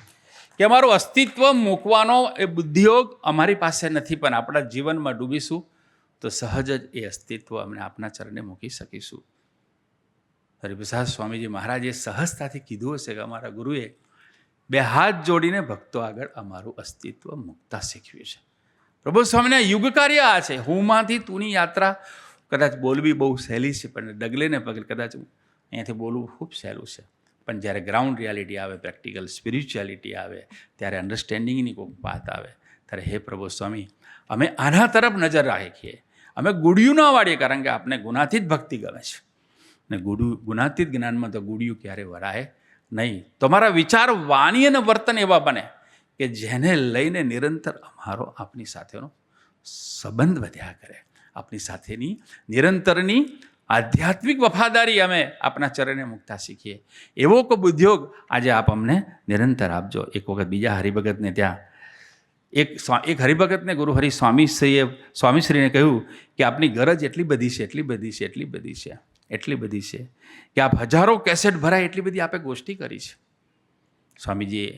કે અમારું અસ્તિત્વ મૂકવાનો એ બુદ્ધિયોગ અમારી પાસે નથી, પણ આપણા જીવનમાં ડૂબીશું તો સહજ જ એ અસ્તિત્વ અમને આપના ચરણે મૂકી શકીશું. હરિપ્રસાદ સ્વામીજી મહારાજે સહજતાથી કીધું હશે કે અમારા ગુરુએ 2 હાથ જોડીને ભક્તો આગળ અમારું અસ્તિત્વ મૂકતા શીખવ્યું છે. પ્રભુ સ્વામીના યુગ કાર્ય આ છે. હુંમાંથી તુંની યાત્રા કદાચ બોલવી બહુ સહેલી છે, પણ ડગલે ને પગલે કદાચ અહીંયાથી બોલવું ખૂબ સહેલું છે, પણ જ્યારે ગ્રાઉન્ડ રિયાલિટી આવે, પ્રેક્ટિકલ સ્પિરિચ્યુઆલિટી આવે, ત્યારે અન્ડરસ્ટેન્ડિંગની કોઈ વાત આવે, ત્યારે હે પ્રભુ સ્વામી અમે આના તરફ નજર રાખીએ, અમે ગુડિયું ના વાળીએ, કારણ કે આપને ગુણાતીત ભક્તિ ગમે છે ને ગુણાતીત જ્ઞાનમાં તો ગુડિયું ક્યારે વરાય નહીં. તમારા વિચાર, વાણી અને વર્તન એવા બને કે જેને લઈને નિરંતર અમારો આપની સાથેનો સંબંધ વધ્યા કરે, આપની સાથેની નિરંતરની આધ્યાત્મિક વફાદારી અમે આપના ચરણે મૂકતા શીખીએ. એવો કોઈ ઉદ્યોગ આજે આપ અમને નિરંતર આપજો. એક વખત બીજા હરિભગતને ત્યાં એક હરિભગતને ગુરુ હરિ સ્વામીશ્રીને કહ્યું કે આપની ગરજ એટલી બધી છે, એટલી બધી છે, એટલી બધી છે, એટલી બધી છે કે આપ હજારો કેસેટ ભરાય એટલી બધી આપે ગોષ્ઠી કરી છે. સ્વામીજીએ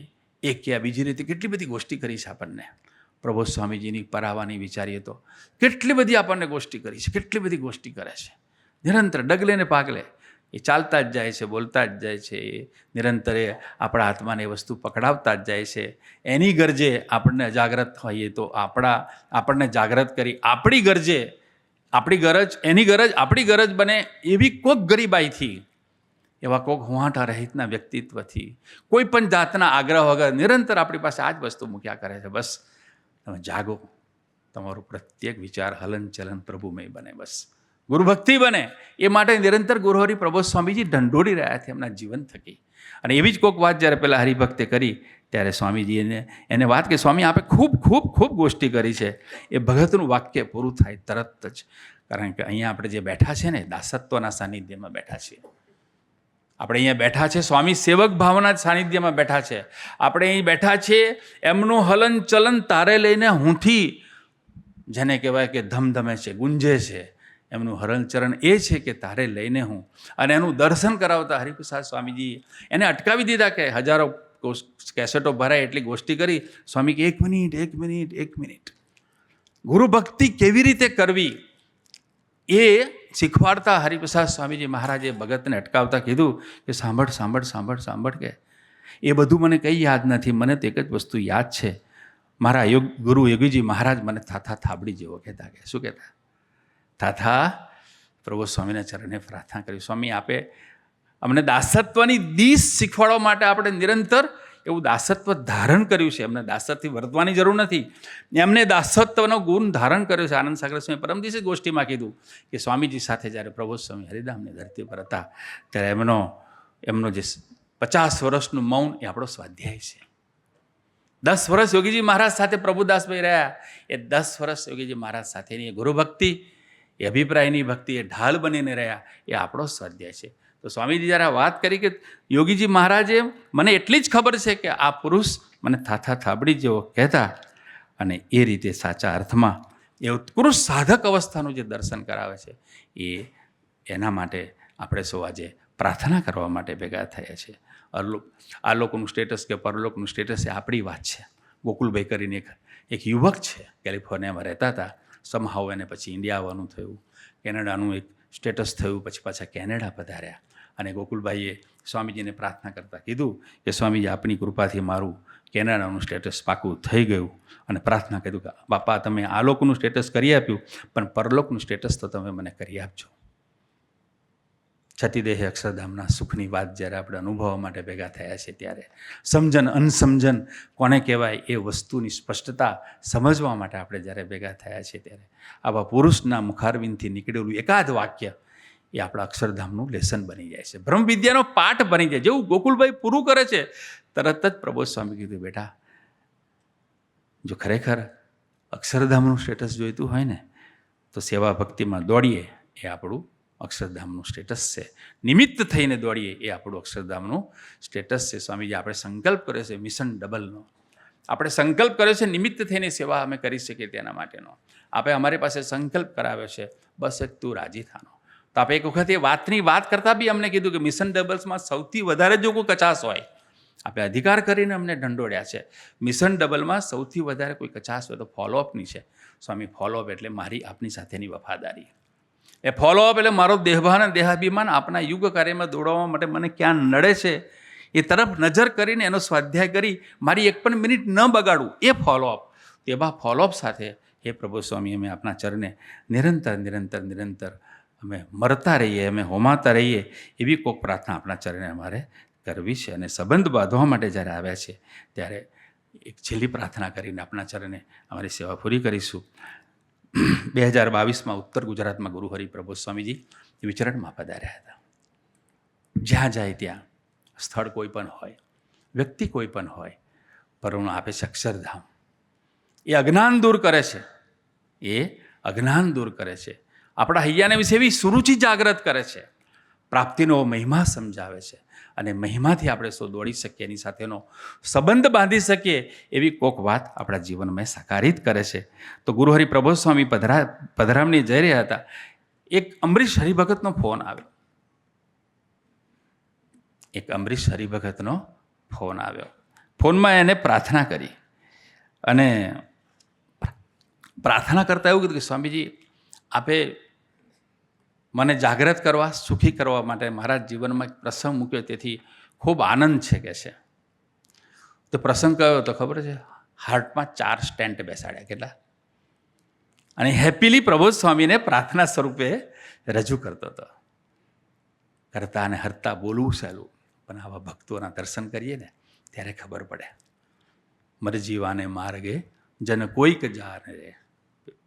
એક કે બીજી રીતે કેટલી બધી ગોષ્ઠી કરી છે આપણને. પ્રભુ સ્વામીજીની પરાવાની વિચારીએ તો કેટલી બધી આપણને ગોષ્ઠી કરી છે, કેટલી બધી ગોષ્ઠી કરે છે. નિરંતર ડગલે ને પાગલે એ ચાલતા જ જાય છે, બોલતા જ જાય છે, નિરંતર આપણા આત્માને એ વસ્તુ પકડાવતા જ જાય છે. એની ગરજે આપણને અજાગ્રત હોઈએ તો આપણને જાગ્રત કરી આપણી ગરજે, આપણી ગરજ એની ગરજ આપણી ગરજ બને એવી કોક ગરીબાઈથી, એવા કોક હુંહાટા રહિતના વ્યક્તિત્વથી, કોઈ પણ જાતના આગ્રહ વગર નિરંતર આપણી પાસે આ જ વસ્તુ મૂક્યા કરે છે. બસ તમે જાગો, તમારું પ્રત્યેક વિચાર હલનચલન પ્રભુમય બને, બસ ગુરુભક્તિ બને. એ માટે નિરંતર ગુરુહરિ પ્રભુ સ્વામીજી ઢંઢોળી રહ્યા છે એમના જીવન થકી. અને એવી જ કોઈક વાત જ્યારે પેલા હરિભક્તે કરી, ત્યારે સ્વામીજી એને વાત કે સ્વામી આપે ખૂબ ખૂબ ખૂબ ગોષ્ઠી કરી છે. એ ભગતનું વાક્ય પૂરું થાય તરત જ, કારણ કે અહીંયા આપણે જે બેઠા છે ને દાસત્વના સાનિધ્યમાં બેઠા છીએ. આપણે અહીંયા બેઠા છે, સ્વામી સેવક ભાવના સાનિધ્યમાં બેઠા છે. આપણે અહીં બેઠા છીએ, એમનું હલન ચલન તારે લઈને હુંથી, જેને કહેવાય કે ધમધમે છે, ગુંજે છે, એમનું હલનચલન એ છે કે તારે લઈને હું. અને એનું દર્શન કરાવતા હરિપ્રસાદ સ્વામીજી એને અટકાવી દીધા કે હજારો કેસેટો ભરાય એટલી ગોષ્ઠી કરી. સ્વામી કે એક મિનિટ ગુરુ ભક્તિ કેવી રીતે કરવી એ શીખવાડતા હરિપ્રસાદ સ્વામીજી મહારાજે ભગતને અટકાવતા કીધું કે સાંભળ કે એ બધું મને કંઈ યાદ નથી, મને તો એક જ વસ્તુ યાદ છે. મારા ગુરુ યોગીજી મહારાજ મને થાથા થાબડી જેવો કહેતા. કે શું કહેતા? થાથા. પ્રભુ સ્વામીના ચરણે પ્રાર્થના કરી, સ્વામી આપે અમને દાસત્વની દીશ શીખવાડવા માટે આપણે નિરંતર એવું દાસત્વ ધારણ કર્યું છે. એમને દાસત્વથી વર્તવાની જરૂર નથી, એમને દાસત્વનો ગુણ ધારણ કર્યો છે. આનંદ સાગર સ્વામી પરમ દિવસે ગોષ્ઠીમાં કીધું કે સ્વામીજી સાથે જ્યારે પ્રભુ સ્વામી હરિધામની ધરતી પર હતા ત્યારે એમનો જે 50 વર્ષનું મૌન એ આપણો સ્વાધ્યાય છે. 10 વર્ષ યોગીજી મહારાજ સાથે પ્રભુદાસભાઈ રહ્યા, એ 10 વર્ષ યોગીજી મહારાજ સાથેની એ ગુરુભક્તિ, એ અભિપ્રાયની ભક્તિ, એ ઢાલ બનીને રહ્યા, એ આપણો સ્વાધ્યાય છે. તો સ્વામીજી જ્યારે વાત કરી કે યોગીજી મહારાજે મને એટલી જ ખબર છે કે આ પુરુષ મને થાથા થાબડી જેવો કહેતા, અને એ રીતે સાચા અર્થમાં એ ઉત્કૃષ્ટ સાધક અવસ્થાનું જે દર્શન કરાવે છે, એના માટે આપણે સૌ આજે પ્રાર્થના કરવા માટે ભેગા થયા છે. આ લોકોનું સ્ટેટસ કે પરલોકનું સ્ટેટસ એ આપણી વાત છે. ગોકુલભાઈ કરીને એક યુવક છે, કેલિફોર્નિયામાં રહેતા હતા, સમહાવ એને પછી ઇન્ડિયા આવવાનું થયું, કેનેડાનું એક સ્ટેટસ થયું, પછી પાછા કેનેડા પધાર્યા. અને ગોકુલભાઈએ સ્વામીજીને પ્રાર્થના કરતાં કીધું કે સ્વામીજી આપની કૃપાથી મારું કેનેડાનું સ્ટેટસ પાકું થઈ ગયું. અને પ્રાર્થના કીધું કે બાપા તમે આ લોકોનું સ્ટેટસ કરી આપ્યું, પણ પરલોકનું સ્ટેટસ તો તમે મને કરી આપજો. છતીદેહે અક્ષરધામના સુખની વાત જ્યારે આપણે અનુભવવા માટે ભેગા થયા છે, ત્યારે સમજન અનસમજન કોને કહેવાય એ વસ્તુની સ્પષ્ટતા સમજવા માટે આપણે જ્યારે ભેગા થયા છે, ત્યારે આવા પુરુષના મુખારવિંદથી નીકળેલું એકાદ વાક્ય એ આપણા અક્ષરધામનું લેસન બની જાય છે, બ્રહ્મવિદ્યાનો પાઠ બની જાય. જેવું ગોકુલભાઈ પૂરું કરે છે, તરત જ પ્રબોધ સ્વામી કીધું, બેટા જો ખરેખર અક્ષરધામનું સ્ટેટસ જોઈતું હોય ને તો સેવા ભક્તિમાં દોડીએ, એ આપણું અક્ષરધામનું સ્ટેટસ છે. નિમિત્ત થઈને દોડીએ, એ આપણું અક્ષરધામનું સ્ટેટસ છે. સ્વામીજી આપણે સંકલ્પ કર્યો છે મિશન ડબલનો, આપણે સંકલ્પ કર્યો છે નિમિત્ત થઈને સેવા અમે કરી શકીએ તેના માટેનો. આપણે અમારી પાસે સંકલ્પ કરાવ્યો છે, બસ એક તું રાજી થાનો. તો આપણે એક વખત એ વાતની વાત કરતાં બી અમને કીધું કે મિશન ડબલ્સમાં સૌથી વધારે જો કોઈ કચાશ હોય, આપણે અધિકાર કરીને અમને ઢંઢોળ્યા છે, મિશન ડબલમાં સૌથી વધારે કોઈ કચાશ હોય તો ફોલોઅપની છે. સ્વામી ફોલોઅપ એટલે મારી આપની સાથેની વફાદારી, એ ફોલોઅપ એટલે મારો દેહભાન અને દેહાભિમાન આપના યુગ કાર્યમાં દોડાવવા માટે મને ક્યાં નડે છે એ તરફ નજર કરીને એનો સ્વાધ્યાય કરી મારી એક પણ મિનિટ ન બગાડું, એ ફોલોઅપ. તેવા ફોલોઅપ સાથે હે પ્રભુ સ્વામી અમે આપના ચરણે નિરંતર અમે મરતા રહીએ, અમે હોમાતા રહીએ, એવી કોઈક પ્રાર્થના આપણા ચરણે અમારે કરવી છે. અને સંબંધ બાંધવા માટે જ્યારે આવ્યા છે ત્યારે એક છેલ્લી પ્રાર્થના કરીને આપણા ચરણે અમારી સેવા પૂરી કરીશું. 2022માં ઉત્તર ગુજરાતમાં ગુરુ હરિપ્રબોધ સ્વામીજી વિચરણમાં પધાર્યા હતા. જ્યાં જાય ત્યાં સ્થળ કોઈ પણ હોય, વ્યક્તિ કોઈ પણ હોય, પરણું આપે છે અક્ષરધામ. એ અજ્ઞાન દૂર કરે છે, એ અજ્ઞાન દૂર કરે છે, આપણા હૈયાને વિશે એવી સુરુચિ જાગૃત કરે છે, પ્રાપ્તિનો મહિમા સમજાવે છે, અને મહિમાથી આપણે સૌ દોડી શકીએ, એની સાથેનો સંબંધ બાંધી શકીએ એવી કોક વાત આપણા જીવનમાં સાકારિત કરે છે. તો ગુરુ હરિપ્રબોધ સ્વામી પધરામણી જઈ રહ્યા હતા, એક અંબરીશ હરિભગતનો ફોન આવ્યો. ફોનમાં એને પ્રાર્થના કરી, અને પ્રાર્થના કરતાં એવું કીધું કે સ્વામીજી આપે મને જાગૃત કરવા, સુખી કરવા માટે મારા જીવનમાં એક પ્રસંગ મૂક્યો, તેથી ખૂબ આનંદ છે કે છે. તો પ્રસંગ કયો તો ખબર છે? હાર્ટમાં 4 સ્ટેન્ટ બેસાડ્યા. કેટલા? અને હેપીલી પ્રબોધ સ્વામીને પ્રાર્થના સ્વરૂપે રજૂ કરતો હતો. કરતા અને હરતા બોલવું સહેલું, પણ આવા ભક્તોના દર્શન કરીએ ને ત્યારે ખબર પડે. મરજીવાને માર્ગે જન કોઈક જાને રે,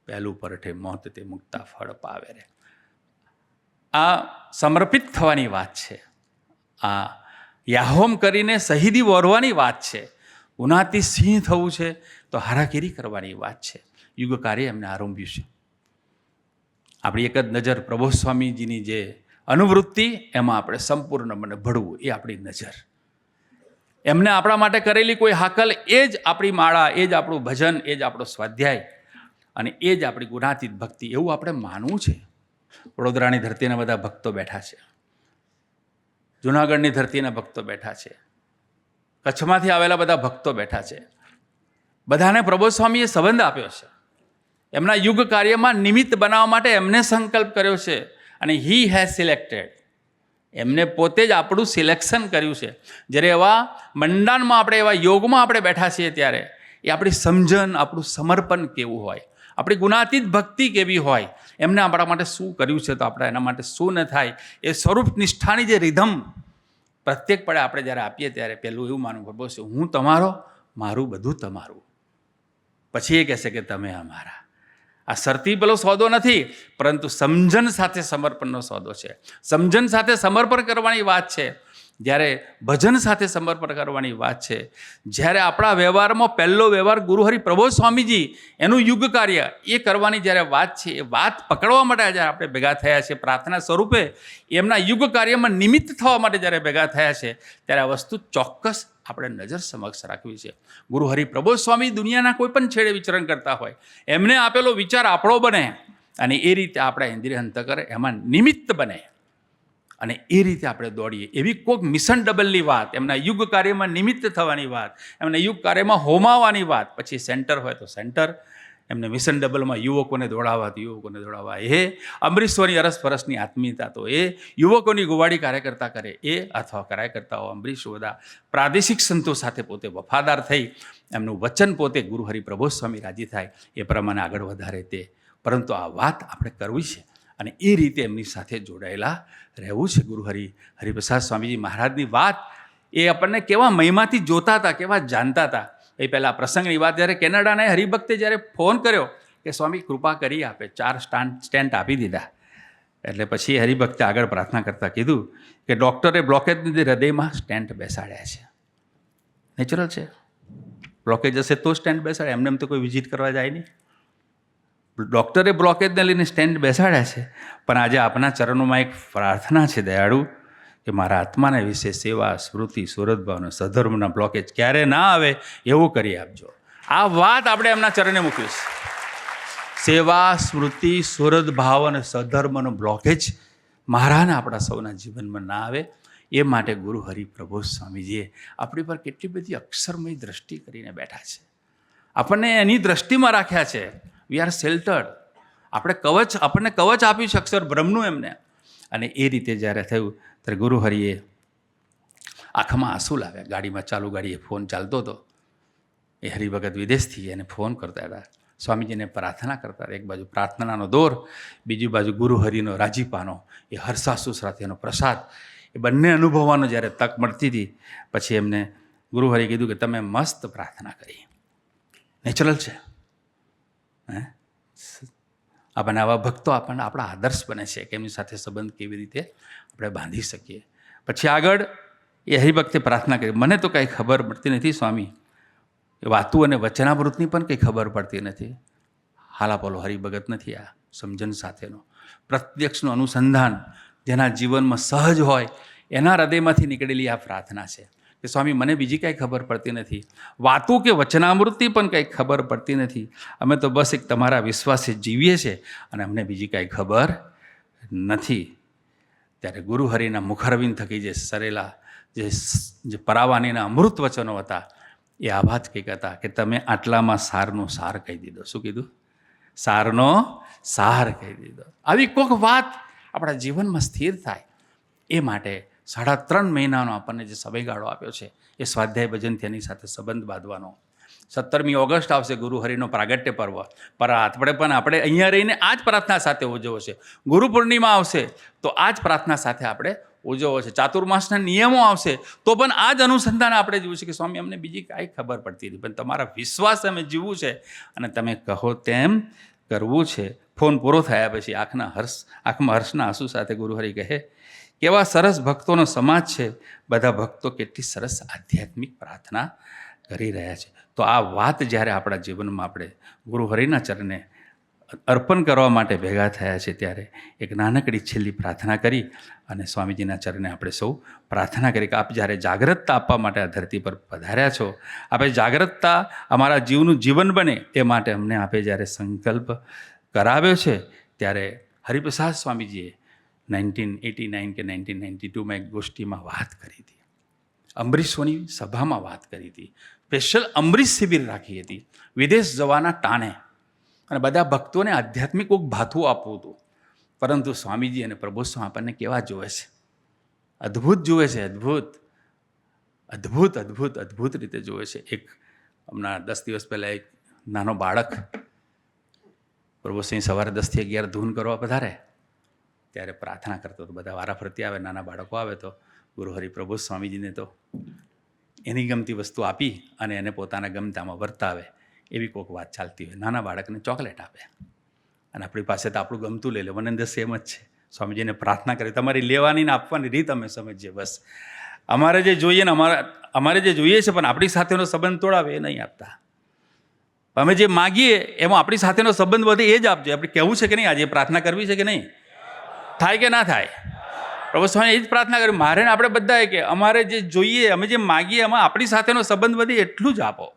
પહેલું પરઠે મોત તે મુક્તા ફળ પાવે રે. આ સમર્પિત થવાની વાત છે, આ યાહોમ કરીને શહીદી વોરવાની વાત છે, ઉનાથી સિંહ થવું છે તો હારાકીરી કરવાની વાત છે. યુગ કાર્ય એમને આરંભ્યું છે. આપણી એક જ નજર પ્રબોધ સ્વામીજીની જે અનુવૃત્તિ, એમાં આપણે સંપૂર્ણ મને ભળવું, એ આપણી નજર. એમને આપણા માટે કરેલી કોઈ હાકલ, એ જ આપણી માળા, એ જ આપણું ભજન, એ જ આપણો સ્વાધ્યાય, અને એ જ આપણી ગુણાતીત ભક્તિ, એવું આપણે માનવું છે. વડોદરાની ધરતીના બધા ભક્તો બેઠા છે, જુનાગઢની ધરતીના ભક્તો બેઠા છે, કચ્છમાંથી આવેલા બધા ભક્તો બેઠા છે. બધાને પ્રબોધ સ્વામીએ સંબંધ આપ્યો છે. એમના યુગ કાર્યમાં નિમિત્ત બનાવવા માટે એમને સંકલ્પ કર્યો છે, અને હી હેઝ સિલેક્ટેડ. એમને પોતે જ આપણું સિલેક્શન કર્યું છે. જ્યારે એવા મંડાણમાં આપણે, એવા યોગમાં આપણે બેઠા છીએ, ત્યારે એ આપણી સમજણ, આપણું સમર્પણ કેવું હોય, આપણી ગુણાતીત ભક્તિ કેવી હોય, એમને આપણા માટે શું કર્યું છે, તો આપણે એના માટે શું ન થાય, એ સ્વરૂપ નિષ્ઠાની જે રિધમ પ્રત્યેક પળે આપણે જ્યારે આપીએ, ત્યારે પહેલું એવું માનવું ખબર છે, હું તમારો, મારું બધું તમારું. પછી એ કહેશે કે તમે અમારા. આ શરતી પેલો સોદો નથી, પરંતુ સમજણ સાથે સમર્પણનો સોદો છે. સમજણ સાથે સમર્પણ કરવાની વાત છે, જ્યારે ભજન સાથે સમર્પણ કરવાની વાત છે. જ્યારે આપણા વ્યવહારમાં પહેલો વ્યવહાર ગુરુહરિ પ્રબોધ સ્વામીજી, એનું યુગ કાર્ય એ કરવાની જ્યારે વાત છે, એ વાત પકડવા માટે જ્યારે આપણે ભેગા થયા છે, પ્રાર્થના સ્વરૂપે એમના યુગ કાર્યમાં નિમિત્ત થવા માટે જ્યારે ભેગા થયા છે, ત્યારે આ વસ્તુ ચોક્કસ આપણે નજર સમક્ષ રાખવી છે. ગુરુહરિ પ્રબોધ સ્વામી દુનિયાના કોઈ પણ છેડે વિચરણ કરતા હોય, એમને આપેલો વિચાર આપણો બને, અને એ રીતે આપણા ઇન્દ્રિય અંતકર એમાં નિમિત્ત બને, અને એ રીતે આપણે દોડીએ. એવી કોઈક મિશન ડબલની વાત, એમના યુગ કાર્યમાં નિમિત્ત થવાની વાત, એમના યુગ કાર્યમાં હોમાવાની વાત, પછી સેન્ટર હોય તો સેન્ટર, એમને મિશન ડબલમાં યુવકોને દોડાવવા, એ અમરીશ્વરની અરસપરસની આત્મીયતા, તો એ યુવકોની ગુવાડી કાર્યકર્તા કરે, એ અથવા કાર્યકર્તાઓ અમરીશ બધા પ્રાદેશિક સંતો સાથે પોતે વફાદાર થઈ, એમનું વચન પોતે ગુરુહરિ પ્રબોધ સ્વામી રાજી થાય એ પ્રમાણે આગળ વધારે તે. પરંતુ આ વાત આપણે કરવી છે, અને એ રીતે એમની સાથે જોડાયેલા રહેવું છે. હરિપ્રસાદ સ્વામીજી મહારાજની વાત, એ આપણને કેવા મહિમાથી જોતા હતા, કેવા જાણતા હતા. એ પહેલાં પ્રસંગની વાત, જ્યારે કેનેડાને હરિભક્તે જ્યારે ફોન કર્યો કે સ્વામી કૃપા કરી આપે, 4 સ્ટેન્ટ આપી દીધા. એટલે પછી હરિભક્તે આગળ પ્રાર્થના કરતાં કીધું કે ડૉક્ટરે બ્લોકેજને લીધે હૃદયમાં સ્ટેન્ટ બેસાડ્યા છે. નેચરલ છે, બ્લોકેજ હશે તો સ્ટેન્ટ બેસાડે, એમને એમ તો કોઈ વિઝિટ કરવા જાય નહીં. ડૉક્ટરે બ્લોકેજને લઈને સ્ટેન્ટ બેસાડ્યા છે, પણ આજે આપના ચરણોમાં એક પ્રાર્થના છે દયાળુ, કે મારા આત્માના વિશે સેવા, સ્મૃતિ, સુરતભાવનો સધર્મના બ્લોકેજ ક્યારે ના આવે એવું કરી આપજો. આ વાત આપણે એમના ચરણે મૂકવી છે. સેવા, સ્મૃતિ, સુરતભાવ અને સધર્મનો બ્લોકેજ મહારાજના આપણા સૌના જીવનમાં ના આવે, એ માટે ગુરુહરિ પ્રબોધ સ્વામીજીએ આપણી પર કેટલી બધી અક્ષરમય દ્રષ્ટિ કરીને બેઠા છે. આપણને એની દ્રષ્ટિમાં રાખ્યા છે. We are sheltered. આપણને કવચ આપ્યું છે અક્ષર બ્રહ્મનું એમને. અને એ રીતે જ્યારે થયું, ત્યારે ગુરુહરિએ આંખમાં આંસુ લાવ્યા. ગાડીમાં, ચાલુ ગાડીએ ફોન ચાલતો હતો, એ હરિભગત વિદેશથી એને ફોન કરતા હતા, સ્વામીજીને પ્રાર્થના કરતા હતા. એક બાજુ પ્રાર્થનાનો દોર, બીજી બાજુ ગુરુહરિનો રાજીપાનો, એ હર્ષાસુ સાથેનો પ્રસાદ, એ બંને અનુભવવાનો જ્યારે તક મળતી હતી, પછી એમને ગુરુહરિએ કીધું કે તમે મસ્ત પ્રાર્થના કરી. નેચરલ છે. આપણને આવા ભક્તો આપણને આપણા આદર્શ બને છે કે એમની સાથે સંબંધ કેવી રીતે આપણે બાંધી શકીએ. પછી આગળ એ હરિભક્તે પ્રાર્થના કરી, મને તો કંઈ ખબર પડતી નથી સ્વામી, એ વાતું અને વચનામૃતની પણ કંઈ ખબર પડતી નથી. હાલાપોલો હરિભગત નથી આ, સમજણ સાથેનો પ્રત્યક્ષનું અનુસંધાન જેના જીવનમાં સહજ હોય, એના હૃદયમાંથી નીકળેલી આ પ્રાર્થના છે કે સ્વામી મને બીજી કાંઈ ખબર પડતી નથી, વાતું કે વચનામૃતની પણ કંઈ ખબર પડતી નથી. અમે તો બસ એક તમારા વિશ્વાસે જીવીએ છીએ, અને અમને બીજી કાંઈ ખબર નથી. ત્યારે ગુરુહરિના મુખરવિંદ થકી જે સરેલા જે પરાવાનીના અમૃત વચનો હતા, એ આવા જ કંઈક હતા કે તમે આટલામાં સારનો સાર કહી દીધો. શું કીધું? સારનો સાર કહી દીધો. આવી કોઈક વાત આપણા જીવનમાં સ્થિર થાય, એ માટે 3.5 મહિનાનો આપણને જે સમયગાળો આપ્યો છે, એ સ્વાધ્યાય ભજનથી એની સાથે સંબંધ બાંધવાનો. 17મી ઓગસ્ટ આવશે ગુરુહરિનો પ્રાગટ્ય પર્વ, પર આપણે પણ આપણે અહીંયા રહીને આ જ પ્રાર્થના સાથે ઉજવો છે. ગુરુ પૂર્ણિમા આવશે તો આ જ પ્રાર્થના સાથે આપણે ઉજવો છે. ચાતુર્માસના નિયમો આવશે તો પણ આ જ અનુસંધાન આપણે જીવવું છે કે સ્વામી અમને બીજી કાંઈ ખબર પડતી નથી, પણ તમારા વિશ્વાસ અમે જીવવું છે, અને તમે કહો તેમ કરવું છે. ફોન પૂરો થયા પછી આંખમાં હર્ષના આંસુ સાથે ગુરુહરિ કહે, કેવા સરસ ભક્તોનો સમાજ છે, બધા ભક્તો કેટલી સરસ આધ્યાત્મિક પ્રાર્થના કરી રહ્યા છે. તો આ વાત જ્યારે આપણા જીવનમાં આપણે ગુરુહરિના ચરણે અર્પણ કરવા માટે ભેગા થયા છે, ત્યારે એક નાનકડી છેલ્લી પ્રાર્થના કરી અને સ્વામીજીના ચરણે આપણે સૌ પ્રાર્થના કરી કે આપ જ્યારે જાગૃતતા આપવા માટે આ ધરતી પર પધાર્યા છો, આપે જાગૃતતા અમારા જીવનું જીવન બને એ માટે અમને આપે જ્યારે સંકલ્પ કરાવ્યો છે, ત્યારે હરિપ્રસાદ સ્વામીજીએ 1989 કે 1992માં એક ગોષ્ઠીમાં વાત કરી હતી, અમરીશોની સભામાં વાત કરી હતી, સ્પેશિયલ અમરીશ શિબિર રાખી હતી વિદેશ જવાના ટાણે, અને બધા ભક્તોને આધ્યાત્મિક કોઈક ભાથું આપવું હતું. પરંતુ સ્વામીજી અને પ્રભુસ્વામી આપણને કેવા જોવે છે, અદ્ભુત જુએ છે, અદ્ભુત અદ્ભુત અદ્ભુત અદ્ભુત રીતે જુએ છે. એક હમણાં 10 દિવસ પહેલાં એક નાનો બાળક પ્રભુસ્વામી સવારે 10 થી 11 ધૂન કરવા પધારે, ત્યારે પ્રાર્થના કરતો હતો. બધા વારાફરતી આવે, નાના બાળકો આવે તો ગુરુહરિ પ્રભુ સ્વામીજીને તો એની ગમતી વસ્તુ આપી અને એને પોતાના ગમતામાં વર્તાવે, એવી કોઈક વાત ચાલતી હોય. નાના બાળકને ચોકલેટ આપે અને આપણી પાસે તો આપણું ગમતું લઈ લે. મને અંદર સેમ જ છે. સ્વામીજીને પ્રાર્થના કરી, તમારી લેવાની ને આપવાની રીત અમે સમજીએ, બસ અમારે જે જોઈએ ને અમારે જે જોઈએ છે, પણ આપણી સાથેનો સંબંધ તોડાવે એ નહીં આપતા. અમે જે માગીએ એમાં આપણી સાથેનો સંબંધ વધે એ જ આપજો. આપણે કહેવું છે કે નહીં, આજે પ્રાર્થના કરવી છે કે નહીં, થાય કે ના થાય? પ્રભુ સ્વામી એ જ પ્રાર્થના કરી, મારે ને આપણે બધાએ કે અમારે જે જોઈએ, અમે જે માગીએ એમાં આપણી સાથેનો સંબંધ વધે એટલું જ આપો.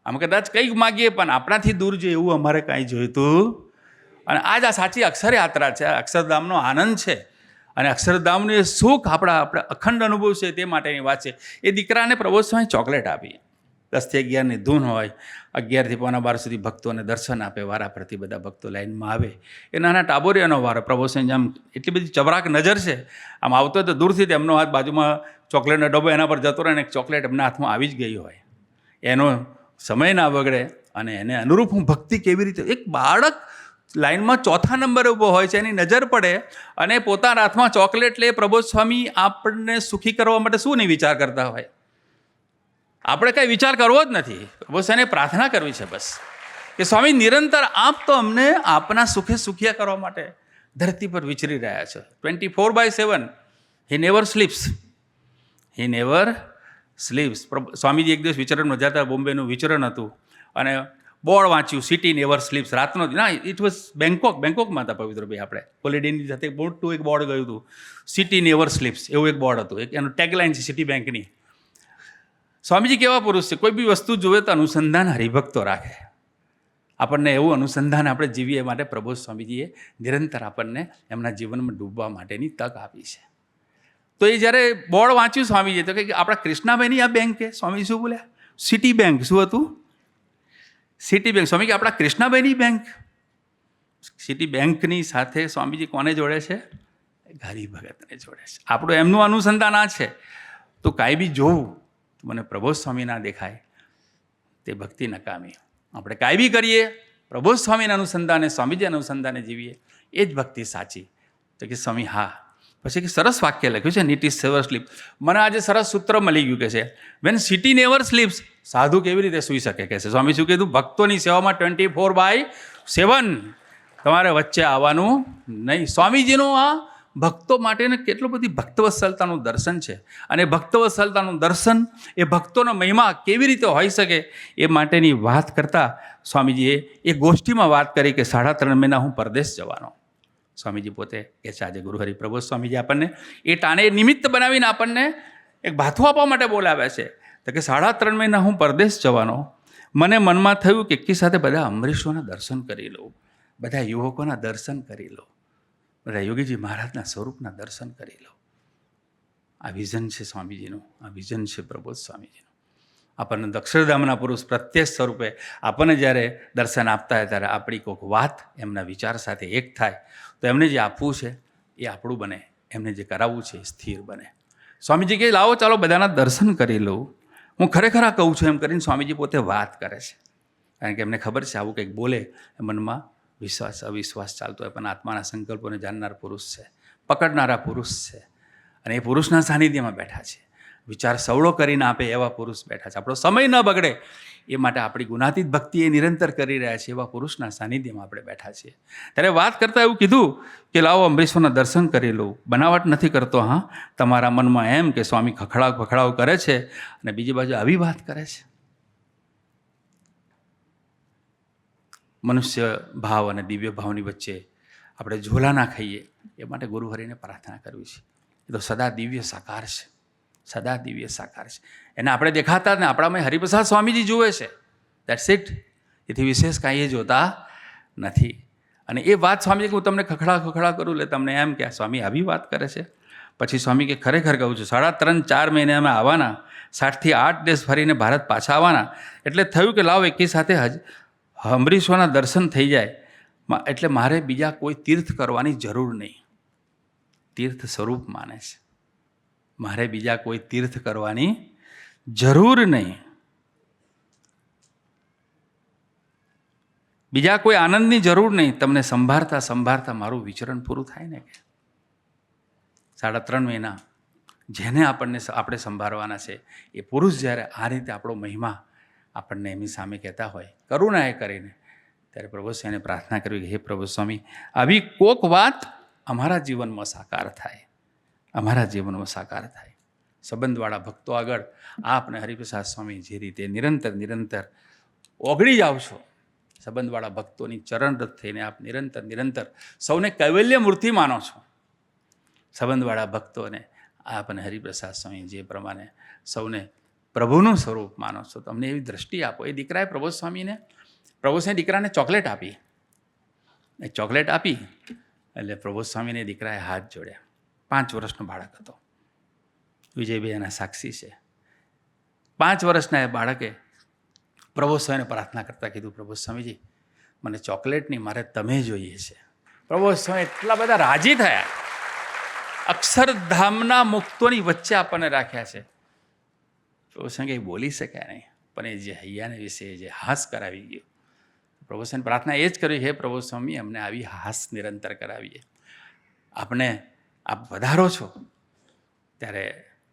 અમે કદાચ કંઈક માગીએ પણ આપણાથી દૂર જોઈએ એવું અમારે કાંઈ જોઈતું. અને આજ આ સાચી અક્ષરયાત્રા છે, અક્ષરધામનો આનંદ છે, અને અક્ષરધામનું એ સુખ આપણે અખંડ અનુભવ છે, તે માટેની વાત છે. એ દીકરાને પ્રભુ સ્વામી ચોકલેટ આપી, 10 થી 11ની ધૂન હોય, 11 થી 11:15 સુધી ભક્તોને દર્શન આપે, વારાફરતી બધા ભક્તો લાઈનમાં આવે. એ નાના ટાબોરિયાનો વારો, પ્રભુ સ્વામી આમ એટલી બધી ચબરાક નજર છે, આમ આવતો તો દૂરથી એમનો હાથ બાજુમાં ચોકલેટનો ડબ્બો એના પર જતો રહે અને એક ચોકલેટ એમના હાથમાં આવી જ ગઈ હોય, એનો સમય ના બગડે અને એને અનુરૂપ હું ભક્તિ કેવી રીતે. એક બાળક લાઈનમાં 4થા નંબરે ઊભો હોય છે, એની નજર પડે અને પોતાના હાથમાં ચોકલેટ લે. પ્રભુ સ્વામી આપણને સુખી કરવા માટે શું નહીં વિચાર કરતા હોય? આપણે કાંઈ વિચાર કરવો જ નથી, પ્રભુ સ્વામીને પ્રાર્થના કરવી છે બસ, કે સ્વામી નિરંતર આપ તો અમને આપના સુખે સુખિયા કરવા માટે ધરતી પર વિચરી રહ્યા છે. 24/7 he never sleeps, he never sleeps. Swamiji એક દિવસ વિચરણમાં જતા, બોમ્બેનું વિચરણ હતું, અને બોર્ડ વાંચ્યું, સિટી નેવર સ્લીપ્સ. રાતનો ના, ઇટ વોઝ બેંકોકમાં હતા પવિત્રભાઈ, આપણે હોલિડેની સાથે મોટું એક બોર્ડ ગયું હતું, સિટી નેવર સ્લીપ્સ એવું એક બોર્ડ હતું. એનું ટેગલાઇન છે સિટી બેંકની. સ્વામીજી કેવા પુરુષ છે, કોઈ બી વસ્તુ જોવે તો અનુસંધાન હરિભક્તો રાખે. આપણને એવું અનુસંધાન આપણે જીવીએ માટે પ્રભુ સ્વામીજીએ નિરંતર આપણને એમના જીવનમાં ડૂબવા માટેની તક આપી છે. તો એ જ્યારે બોર્ડ વાંચ્યું સ્વામીજીએ, તો કે આપણા કૃષ્ણાભાઈની આ બેંક છે. સ્વામી શું બોલ્યા? City bank. શું હતું? City bank. સ્વામી કે આપણા કૃષ્ણાભાઈની બેંક. સિટી બેંકની સાથે સ્વામીજી કોને જોડે છે? હરિભગતને જોડે છે. આપણું એમનું અનુસંધાન આ છે. તો કાંઈ બી જોવું તો મને પ્રભુ સ્વામી ના દેખાય, તે ભક્તિ નકામી. આપણે કાંઈ બી કરીએ, પ્રભુ સ્વામીના અનુસંધાને, સ્વામીજી અનુસંધાને જીવીએ, એ જ ભક્તિ સાચી. તો કે સ્વામી હા. પછી કે સરસ વાક્ય લખ્યું છે, નીટ ઇઝ નેવર સ્લીપ. મને આજે સરસ સૂત્ર મળી ગયું કે છે, વેન સિટી નેવર સ્લીપ્સ, સાધુ કેવી રીતે સૂઈ શકે કે છે. સ્વામી શું કીધું? ભક્તોની સેવામાં 24/7 તમારે વચ્ચે આવવાનું નહીં. સ્વામીજીનું આ ભક્તો માટેને કેટલું બધી ભક્તવત્સલતાનું દર્શન છે, અને ભક્તવત્સલતાનું દર્શન એ ભક્તોનો મહિમા કેવી રીતે હોઈ શકે એ માટેની વાત કરતાં સ્વામીજીએ એ ગોષ્ઠીમાં વાત કરી કે 3.5 મહિના હું પરદેશ જવાનો. સ્વામીજી પોતે કે છે, આજે ગુરુ હરિપ્રભુ સ્વામીજી આપણને એ ટાણે નિમિત્ત બનાવીને આપણને એક ભાથું આપવા માટે બોલાવ્યા છે. તો કે 3.5 મહિના હું પરદેશ જવાનો. મને મનમાં થયું કે એકી સાથે બધા અમરીશોના દર્શન કરી લઉં, બધા યુવકોના દર્શન કરી લઉં, બધા યોગીજી મહારાજના સ્વરૂપના દર્શન કરી લો. આ વિઝન છે સ્વામીજીનું, આ વિઝન છે પ્રબોધ સ્વામીજીનું. આપણને અક્ષરધામના પુરુષ પ્રત્યક્ષ સ્વરૂપે આપણને જ્યારે દર્શન આપતા હોય, ત્યારે આપણી કોઈક વાત એમના વિચાર સાથે એક થાય, તો એમને જે આપવું છે એ આપણું બને, એમને જે કરાવવું છે એ સ્થિર બને. સ્વામીજી કહે લાવો ચાલો બધાના દર્શન કરી લઉં. હું ખરેખર આ કહું છું એમ કરીને સ્વામીજી પોતે વાત કરે છે, કારણ કે એમને ખબર છે આવું કંઈક બોલે મનમાં વિશ્વાસ અવિશ્વાસ ચાલતો હોય, પણ આત્માના સંકલ્પોને જાણનાર પુરુષ છે, પકડનારા પુરુષ છે, અને એ પુરુષના સાનિધ્યમાં બેઠા છે. વિચાર સવળો કરીને આપે એવા પુરુષ બેઠા છે. આપણો સમય ન બગડે એ માટે આપણી ગુણાતીત ભક્તિ એ નિરંતર કરી રહ્યા છે, એવા પુરુષના સાનિધ્યમાં આપણે બેઠા છીએ. ત્યારે વાત કરતાં એવું કીધું કે લાવો અમરીશોના દર્શન કરી લઉં. બનાવટ નથી કરતો, હા, તમારા મનમાં એમ કે સ્વામી ખખડાવ કરે છે, અને બીજી બાજુ આવી વાત કરે છે. મનુષ્ય ભાવ અને દિવ્ય ભાવની વચ્ચે આપણે ઝોલા ના ખાઈએ એ માટે ગુરુહરિને પ્રાર્થના કરવી છે. એ તો સદા દિવ્ય સાકાર છે, સદા દિવ્ય સાકાર છે. એને આપણે દેખાતા ને આપણામાં હરિપ્રસાદ સ્વામીજી જુએ છે. That's it. એથી વિશેષ કાંઈ જોતા નથી. અને એ વાત સ્વામીજી હું તમને ખખડા કરું એટલે તમને એમ કે સ્વામી આવી વાત કરે છે. પછી સ્વામી કે ખરેખર કહું છું 3.5-4 મહિને અમે આવવાના, 7 થી 8 દેશ ફરીને ભારત પાછા આવવાના. એટલે થયું કે લાવ એકી સાથે અંબરીશોના દર્શન થઈ જાય, એટલે મારે બીજા કોઈ તીર્થ કરવાની જરૂર નહીં. તીર્થ સ્વરૂપ માને છે. મારે બીજા કોઈ તીર્થ કરવાની જરૂર નહીં. બીજા કોઈ આનંદની જરૂર નહીં. તમને સંભાળતા સંભાળતા મારું વિચરણ પૂરું થાય ને કે 3.5 મહિના જેને આપણે સંભાળવાના છે એ પુરુષ જ્યારે આ રીતે આપણો મહિમા આપણને એમની સામે કહેતા હોય કરુણા એ કરીને, ત્યારે પ્રભુ સ્વામીને પ્રાર્થના કરવી કે હે પ્રભુ સ્વામી, આવી કોક વાત અમારા જીવનમાં સાકાર થાય, અમારા જીવનમાં સાકાર થાય. સંબંધવાળા ભક્તો આગળ આપને હરિપ્રસાદ સ્વામી જે રીતે નિરંતર ઓગળી જાઓ છો, સંબંધવાળા ભક્તોની ચરણરત થઈને આપ નિરંતર સૌને કૈવલ્ય મૂર્તિ માનો છો. સંબંધવાળા ભક્તોને આપને હરિપ્રસાદ સ્વામી જે પ્રમાણે સૌને પ્રભુનું સ્વરૂપ માનો છો, તમને એવી દ્રષ્ટિ આપો. એ દીકરાએ પ્રભુ સ્વામીને દીકરાને ચોકલેટ આપી. એ ચોકલેટ આપી એટલે પ્રભુ સ્વામીને દીકરાએ હાથ જોડ્યા. 5 વર્ષનો બાળક હતો. વિજયભાઈ એના સાક્ષી છે. 5 વર્ષના એ બાળકે પ્રભુ સ્વામીને પ્રાર્થના કરતાં કીધું, પ્રભુ સ્વામીજી મને ચોકલેટ નહીં, મારે તમે જોઈએ છે. પ્રભુ સ્વામી એટલા બધા રાજી થયા. અક્ષરધામના મુક્તોની વચ્ચે આપણને રાખ્યા છે. પ્રભુ સ્વામી કંઈ બોલી શક્યા નહીં, પણ એ જે હૈયાને વિશે જે હાસ કરાવી ગયો, પ્રભુ સ્વામી પ્રાર્થના એ જ કરી, હે પ્રભુ સ્વામી અમને આવી હાસ નિરંતર કરાવીએ. આપ વધારો છો ત્યારે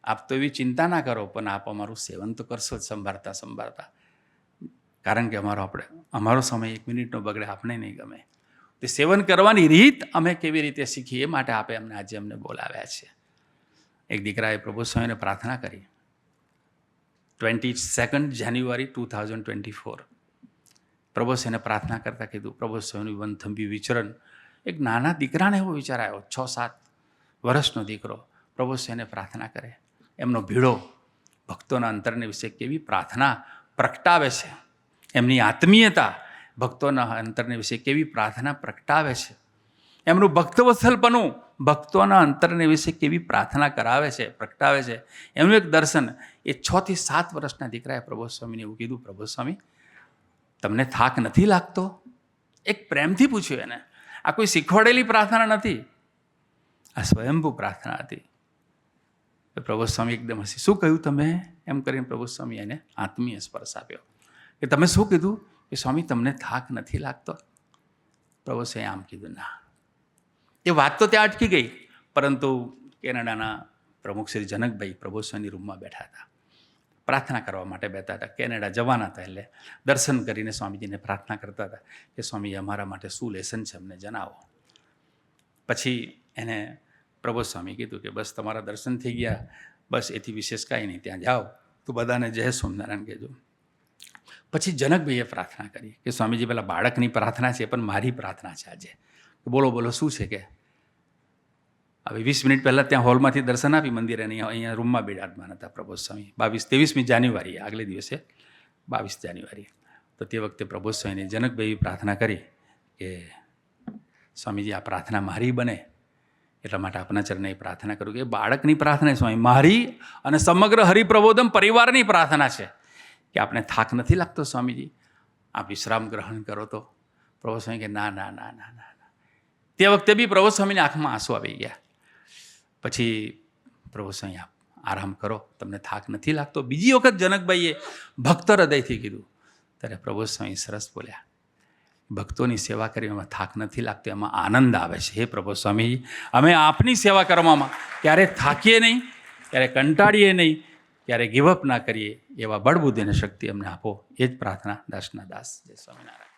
આપ તો એવી ચિંતા ના કરો, પણ આપ અમારું સેવન તો કરશો જ સંભાળતા. કારણ કે અમારો સમય 1 મિનિટનો બગડે આપણે નહીં ગમે. તે સેવન કરવાની રીત અમે કેવી રીતે શીખીએ એ માટે આપે આજે અમને બોલાવ્યા છે. એક દીકરાએ પ્રભુ સ્વામીને પ્રાર્થના કરી. 22 જાન્યુઆરી 2024 પ્રભુ સ્વામીને પ્રાર્થના કરતાં કીધું, પ્રભુ સ્વામીનું વનથંભી વિચરણ. એક નાના દીકરાને એવો વિચાર આવ્યો, 6-7 વર્ષનો દીકરો પ્રભુ સ્વામીને પ્રાર્થના કરે. એમનો ભીડો ભક્તોના અંતરને વિશે કેવી પ્રાર્થના પ્રગટાવે છે. એમની આત્મીયતા ભક્તોના અંતરને વિશે કેવી પ્રાર્થના પ્રગટાવે છે. એમનું ભક્તવત્સલપણું ભક્તોના અંતરને વિશે કેવી પ્રાર્થના પ્રગટાવે છે. એમનું એક દર્શન. એ 6 થી 7 વર્ષના દીકરાએ પ્રભુ સ્વામીને એવું કીધું, પ્રભુ સ્વામી તમને થાક નથી લાગતો? એક પ્રેમથી પૂછ્યું એને. આ કોઈ શીખવાડેલી પ્રાર્થના નથી, આ સ્વયંભૂ પ્રાર્થના હતી. પ્રભુ સ્વામી એકદમ હસી, શું કહ્યું તમે? એમ કરીને પ્રભુ સ્વામી એને આત્મીય સ્પર્શ આપ્યો. કે તમે શું કીધું? કે સ્વામી તમને થાક નથી લાગતો? પ્રભુ સ્વામી આમ કીધું, ના. એ વાત તો ત્યાં અટકી ગઈ, પરંતુ કેનેડાના પ્રમુખ શ્રી જનકભાઈ પ્રભુ સ્વામીની રૂમમાં બેઠા હતા, પ્રાર્થના કરવા માટે બેઠા હતા. કેનેડા જવાના હતા એટલે દર્શન કરીને સ્વામીજીને પ્રાર્થના કરતા હતા કે સ્વામી અમારા માટે શું લેસન છે અમને જણાવો. પછી એને પ્રભુ સ્વામી કીધું કે બસ તમારા દર્શન થઈ ગયા, બસ એથી વિશેષ કાંઈ નહીં, ત્યાં જાઓ તો બધાને જય સ્વામિનારાયણ કહેજો. પછી જનકભાઈએ પ્રાર્થના કરી કે સ્વામીજી પેલા બાળકની પ્રાર્થના છે પણ મારી પ્રાર્થના છે આજે. બોલો શું છે? કે હવે 20 મિનિટ પહેલાં ત્યાં હોલમાંથી દર્શન આપી મંદિરે, અહીંયા રૂમમાં બિરાજમાન હતા પ્રભુ સ્વામી. 23મી જાન્યુઆરી આગલે દિવસે 22 જાન્યુઆરી. તો તે વખતે પ્રભુ સ્વામીને જનકભાઈ પ્રાર્થના કરી કે સ્વામીજી આ પ્રાર્થના મારી બને એટલા માટે આપના ચરણે પ્રાર્થના કરું કે બાળકની પ્રાર્થના સ્વામી મારી અને સમગ્ર હરિપ્રબોધમ પરિવારની પ્રાર્થના છે કે આપણે થાક નથી લાગતો સ્વામીજી, આપ વિશ્રામ ગ્રહણ કરો તો. પ્રભુ સ્વામી કે ના. તે વખતે બી પ્રભુ સ્વામીની આંખમાં આંસુ આવી ગયા. પછી પ્રભુ સ્વામી આપ આરામ કરો, તમને થાક નથી લાગતો? બીજી વખત જનકભાઈએ ભક્ત હૃદયથી કીધું. ત્યારે પ્રભુ સ્વામી સરસ બોલ્યા, ભક્તોની સેવા કરવામાં થાક નથી લાગતો, એમાં આનંદ આવે છે. હે પ્રભુ સ્વામી, અમે આપની સેવા કરવામાં ક્યારે થાકીએ નહીં, ક્યારે કંટાળીએ નહીં, ક્યારે ગિવઅપ ના કરીએ, એવા બળબુદ્ધિ અને શક્તિ અમને આપો. એ જ પ્રાર્થના દાસના દાસ. જય સ્વામિનારાયણ.